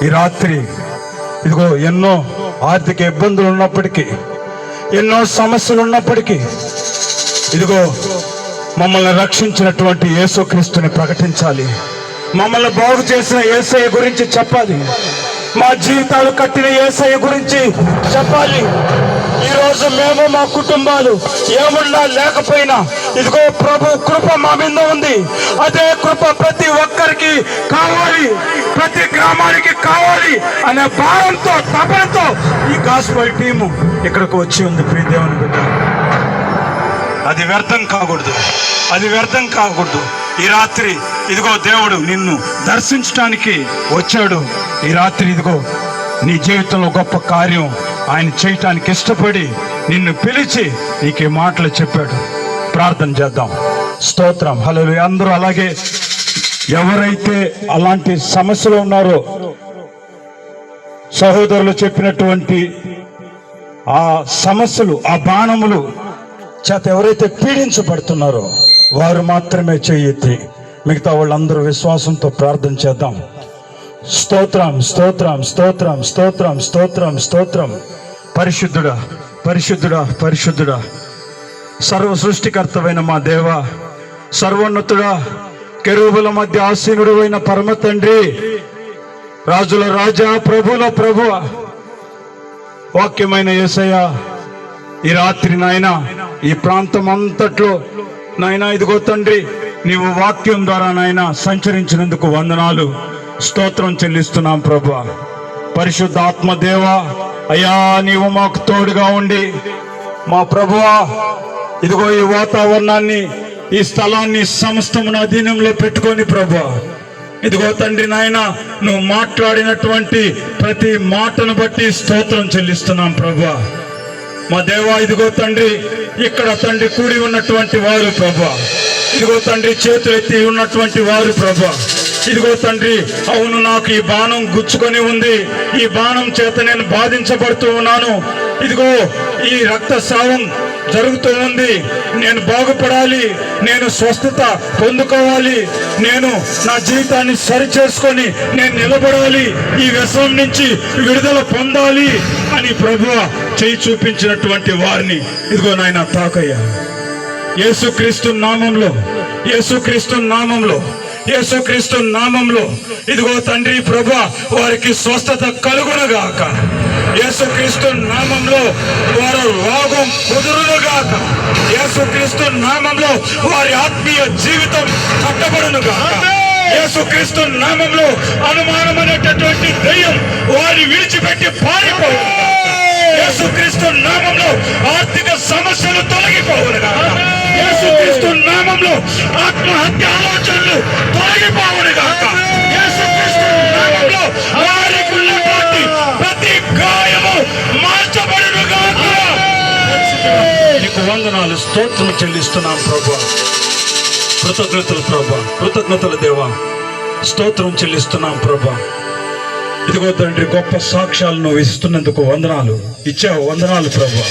ఈ రాత్రి ఇదిగో ఎన్నో ఆర్థిక ఇబ్బందులు ఉన్నప్పటికీ, ఎన్నో సమస్యలు ఉన్నప్పటికీ, ఇదిగో మమ్మల్ని రక్షించినటువంటి యేసుక్రీస్తుని ప్రకటించాలి. మమ్మల్ని బాగు చేసిన యేసయ్య గురించి చెప్పాలి. మా జీవితాలు కట్టిన యేసయ్య గురించి చెప్పాలి. ఈరోజు మేము, మా కుటుంబాలు ఏమున్నా లేకపోయినా ఇదిగో ప్రభు కృప మా మీద ఉంది. అదే కృప ప్రతి ఒక్కరికి కావాలి, ప్రతి గ్రామానికి కావాలి అనే భావంతో, తపనతో ఈ గాస్పెల్ టీము ఇక్కడికి వచ్చి ఉంది. ప్రియ దేవుని బిడ్డ, అది వ్యర్థం కాకూడదు. ఈ రాత్రి ఇదిగో దేవుడు నిన్ను దర్శించడానికి వచ్చాడు. ఈ రాత్రి ఇదిగో నీ జీవితంలో గొప్ప కార్యం ఆయన చేయటానికి ఇష్టపడి నిన్ను పిలిచి నీకు ఈ మాటలు చెప్పాడు. ప్రార్థన చేద్దాం. స్తోత్రం. హల్లెలూయా. అందరూ అలాగే ఎవరైతే అలాంటి సమస్యలు ఉన్నారో, సహోదరులు చెప్పినటువంటి ఆ సమస్యలు, ఆ బాణములు చేత ఎవరైతే పీడించబడుతున్నారో వారు మాత్రమే చెయ్యెత్తి, మిగతా వాళ్ళందరూ విశ్వాసంతో ప్రార్థన చేద్దాం. స్తోత్రం, స్తోత్రం, స్తోత్రం, స్తోత్రం, స్తోత్రం, స్తోత్రం. పరిశుద్ధుడా, పరిశుద్ధుడా, పరిశుద్ధుడా, సర్వ సృష్టికర్తవైన మా దేవ, సర్వోన్నతుడా, కెరూబుల మధ్య ఆసీనుడు అయిన పరమ తండ్రి, రాజుల రాజా, ప్రభుల ప్రభువ, వాక్యమైన యేసయ్య, ఈ రాత్రి నాయన ఈ ప్రాంతం అంతట్లో నాయన ఇదిగో తండ్రి నీవు వాక్యం ద్వారా నాయన సంచరించినందుకు వందనాలు, స్తోత్రం చెల్లిస్తున్నాం ప్రభువా. పరిశుద్ధ ఆత్మదేవ అయ్యా, నీవు మాకు తోడుగా ఉండి మా ప్రభువా ఇదిగో ఈ వాతావరణాన్ని, ఈ స్థలాన్ని సమస్తమును అధీనంలో పెట్టుకొని ప్రభువా ఇదిగో తండ్రి నాయన నువ్వు మాట్లాడినటువంటి ప్రతి మాటను బట్టి స్తోత్రం చెల్లిస్తున్నాం ప్రభువా. మా దేవా ఇదిగో తండ్రి ఇక్కడ తండ్రి కూడి ఉన్నటువంటి వారు ప్రభువా, ఇదిగో తండ్రి చేతులెత్తి ఉన్నటువంటి వారు ప్రభువా, ఇదిగో తండ్రి అవును నాకు ఈ బాణం గుచ్చుకొని ఉంది, ఈ బాణం చేత నేను బాధించబడుతూ ఉన్నాను, ఇదిగో ఈ రక్తస్రావం జరుగుతూ ఉంది, నేను బాగుపడాలి, నేను స్వస్థత పొందుకోవాలి, నేను నా జీవితాన్ని సరి చేసుకొని నేను నిలబడాలి, ఈ వ్యసనం నుంచి విడుదల పొందాలి అని ప్రభువా చేయి చూపించినటువంటి వారిని ఇదిగో నాయన తాకయ్యా. యేసుక్రీస్తు నామంలో, యేసుక్రీస్తు నామంలో, యేసుక్రీస్తు నామంలో ఇదిగో తండ్రి ప్రభువా వారికి స్వస్థత కలుగునుగాక. యేసుక్రీస్తు నామంలో వారి రోగం కుదురునుగాక. యేసుక్రీస్తు నామంలో వారి ఆత్మీయ జీవితం కట్టబడునుగాక. యేసుక్రీస్తు నామంలో అనుమానమైనటువంటి దయ్యం వారిని విడిచిపెట్టి పారిపోవునుగాక. యేసుక్రీస్తు నామంలో ఆర్థిక సమస్యలు తొలగిపోవునుగాక. యేసుక్రీస్తు నామంలో ఆత్మహత్య ఆలోచనలు తొలగిపోవునుగాక. యేసుక్రీస్తు నామంలో వారికి ఉన్నటువంటి ప్రతి గాయము మార్చబడునుగాక. నీకు వందనాలు, స్తోత్రం చెల్లిస్తున్నాం ప్రభువా. కృతజ్ఞతలు ప్రభువా, కృతజ్ఞతలు దేవా, స్తోత్రం చెల్లిస్తున్నాం ప్రభువా. ఇదిగో తండ్రి గొప్ప సాక్ష్యాలు నువ్వు ఇస్తున్నందుకు వందనాలు ఇచ్చావు. వందనాలు ప్రభా,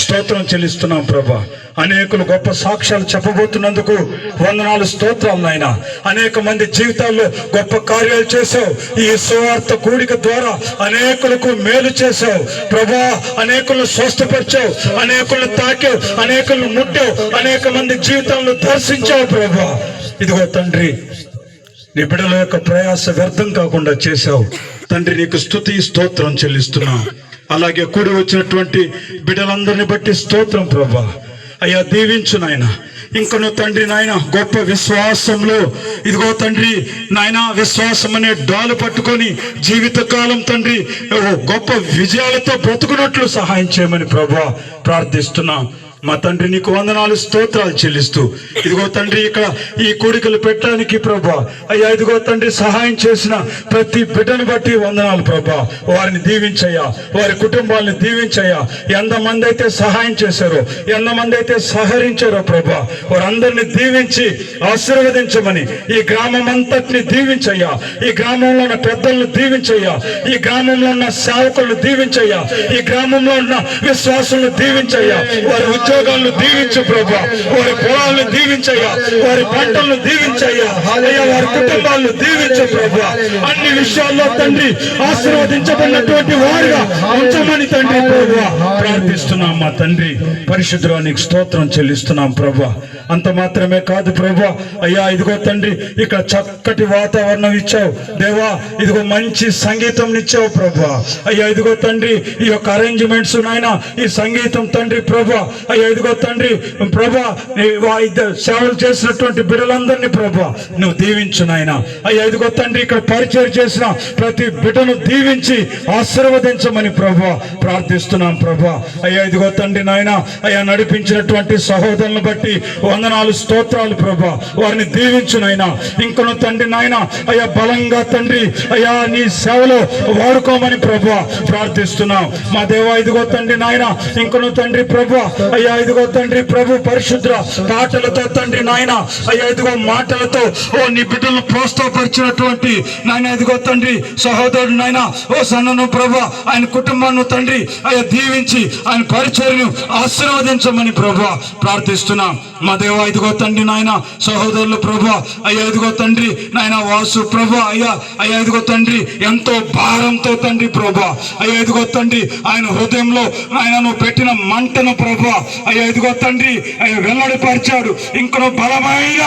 స్తోత్రం చెల్లిస్తున్నాం ప్రభా. అనేకులు గొప్ప సాక్ష్యాలు చెప్పబోతున్నందుకు వందనాలు, స్తోత్రాలు నాయన. అనేక మంది జీవితాల్లో గొప్ప కార్యాలు చేశావు. ఈ సువార్త కూడిక ద్వారా అనేకులకు మేలు చేశావు ప్రభా. అనేకులను స్వస్థపరిచావు, అనేకులను తాకావు, అనేకులను ముట్టావు, అనేక మంది జీవితాలను దర్శించావు ప్రభా. ఇదిగో తండ్రి, నీ బిడ్డల యొక్క ప్రయాస వ్యర్థం కాకుండా చేశావు తండ్రి. నీకు స్తుతి స్తోత్రం చెల్లిస్తున్నాం. అలాగే కూడి వచ్చినటువంటి బిడ్డలందరిని బట్టి స్తోత్రం ప్రభా. అయ్యా దీవించు నాయన. ఇంకను తండ్రి నాయన గొప్ప విశ్వాసంలో ఇదిగో తండ్రి నాయన విశ్వాసం అనే డాలు పట్టుకొని జీవితకాలం తండ్రి గొప్ప విజయాలతో బ్రతుకున్నట్లు సహాయం చేయమని ప్రభా ప్రార్థిస్తున్నాం. మా తండ్రి నీకు వందనాలు, స్తోత్రాలు చెల్లిస్తూ ఇదిగో తండ్రి ఇక్కడ ఈ కోడికలు పెట్టడానికి ప్రభా అయ్యా ఇదిగో తండ్రి సహాయం చేసిన ప్రతి బిడ్డను బట్టి వందనాలు ప్రభా. వారిని దీవించయ్యా, వారి కుటుంబాలను దీవించయ్యా. ఎంతమంది అయితే సహాయం చేశారో, ఎంతమంది అయితే సహకరించారో ప్రభా, వారందరినీ దీవించి ఆశీర్వదించమని, ఈ గ్రామం అంతటిని దీవించయ్యా. ఈ గ్రామంలో ఉన్న పెద్దలను దీవించయ్యా, ఈ గ్రామంలో ఉన్న సేవకులను దీవించయ్యా, ఈ గ్రామంలో ఉన్న విశ్వాసులను దీవించయ్యా. వారి ఉద్యోగాలను దీవించు ప్రభా, వారి పొలాలను దీవించయ్యా, వారి పంటలను దీవించయ్యా, అయ్యా వారి కుటుంబాలను దీవించు ప్రభా. అన్ని విషయాల్లో తండ్రి ఆశీర్వదించబడినటువంటి వారుగా ఉంచమని తండ్రి ప్రభా ప్రార్థిస్తున్నాం. మా తండ్రి పరిశుద్ధునికి స్తోత్రం చెల్లిస్తున్నాం ప్రభా. అంత మాత్రమే కాదు ప్రభా అయ్యా ఇదిగో తండ్రి ఇక్కడ చక్కటి వాతావరణం ఇచ్చావు దేవా. ఇదిగో మంచి సంగీతం ఇచ్చావు ప్రభా. అయ్యా ఇదిగో తండ్రి ఈ యొక్క అరేంజ్మెంట్స్ నాయన, ఈ సంగీతం తండ్రి ప్రభా. అయ్యా ఇదిగో తండ్రి ప్రభా సేవలు చేసినటువంటి బిడ్డలందరినీ ప్రభా నువ్వు దీవించు నాయన. అయ్యా ఇదిగో తండ్రి ఇక్కడ పరిచయం చేసిన ప్రతి బిడ్డను దీవించి ఆశీర్వదించమని ప్రభా ప్రార్థిస్తున్నాం ప్రభా. అయ్యా ఇదిగో తండ్రి నాయన అయ్యా నడిపించినటువంటి సహోదరులను బట్టి వందనాలు, స్తోత్రాలు ప్రభా. వారిని దీవించు నాయన. ఇంకొన తండ్రి నాయన అయ్యా బలంగా తండ్రి అయ్యా నీ సేవలో వాడుకోమని ప్రభా ప్రార్థిస్తున్నాం. మా దేవా ఇదిగో తండ్రి నాయన ఇంకొన తండ్రి ప్రభా అయ్యా ఇదిగో తండ్రి ప్రభు పరిశుద్ధ పాటలతో తండ్రి నాయన అయ్యా ఇదిగో మాటలతో నీ బిడ్డలను ప్రోత్సాహపరిచినటువంటి నాయన ఇదిగో తండ్రి సహోదరుడు నాయన సన్నను ప్రభా ఆయన కుటుంబాన్ని తండ్రి అయ్యా దీవించి ఆయన పరిచర్యను ఆశీర్వదించమని ప్రభా ప్రార్థిస్తున్నాం. మా దేవా ఇదిగో తండ్రి నాయన సహోదరులు ప్రభా అయ్యా ఇదిగో తండ్రి నాయన వాసు ప్రభా అయ్యా అయ్యా ఇదిగో తండ్రి ఎంతో భారంతో తండ్రి ప్రభా అయ్యా ఇదిగో తండ్రి ఆయన హృదయంలో ఆయన నువ్వు పెట్టిన మంటను ప్రభా అయ్యా ఇదిగో తండ్రి అయ్యా వెల్లడిపరిచాడు. ఇంకొన బలమైన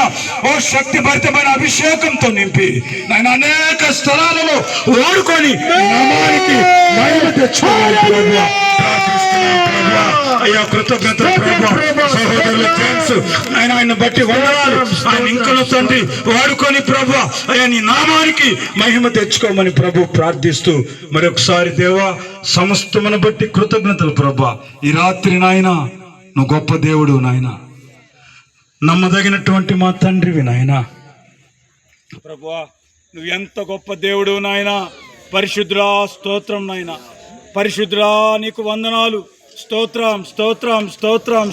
శక్తి భరితమైన అభిషేకంతో నింపి ఆయన అనేక స్థలాలలో వాడుకొని నామానికి మహిమ తెచ్చుకోవాలి ప్రభా ప్రార్థిస్తున్నాం ప్రభా. అయ్యా కృతజ్ఞత ప్రభా. సహోదరులు ఫ్రెండ్స్ ఆయన బట్టి వందనాలు. ఆయన ఇంకను తండ్రి వాడుకొని ప్రభా అయ్యా నీ నామానికి మహిమ తెచ్చుకోమని ప్రభు ప్రార్థిస్తూ మరొకసారి దేవా సమస్తమును బట్టి కృతజ్ఞతలు ప్రభా. ఈ రాత్రి నాయన నువ్వు గొప్ప దేవుడు నాయన, నమ్మదగినటువంటి మా తండ్రివి నాయన ప్రభువా. నువ్వు ఎంత గొప్ప దేవుడు నాయన. పరిశుద్ధుడా స్తోత్రం నాయన. పరిశుద్ధుడా నీకు వందనాలు. స్తోత్రం స్తోత్రం స్తోత్రం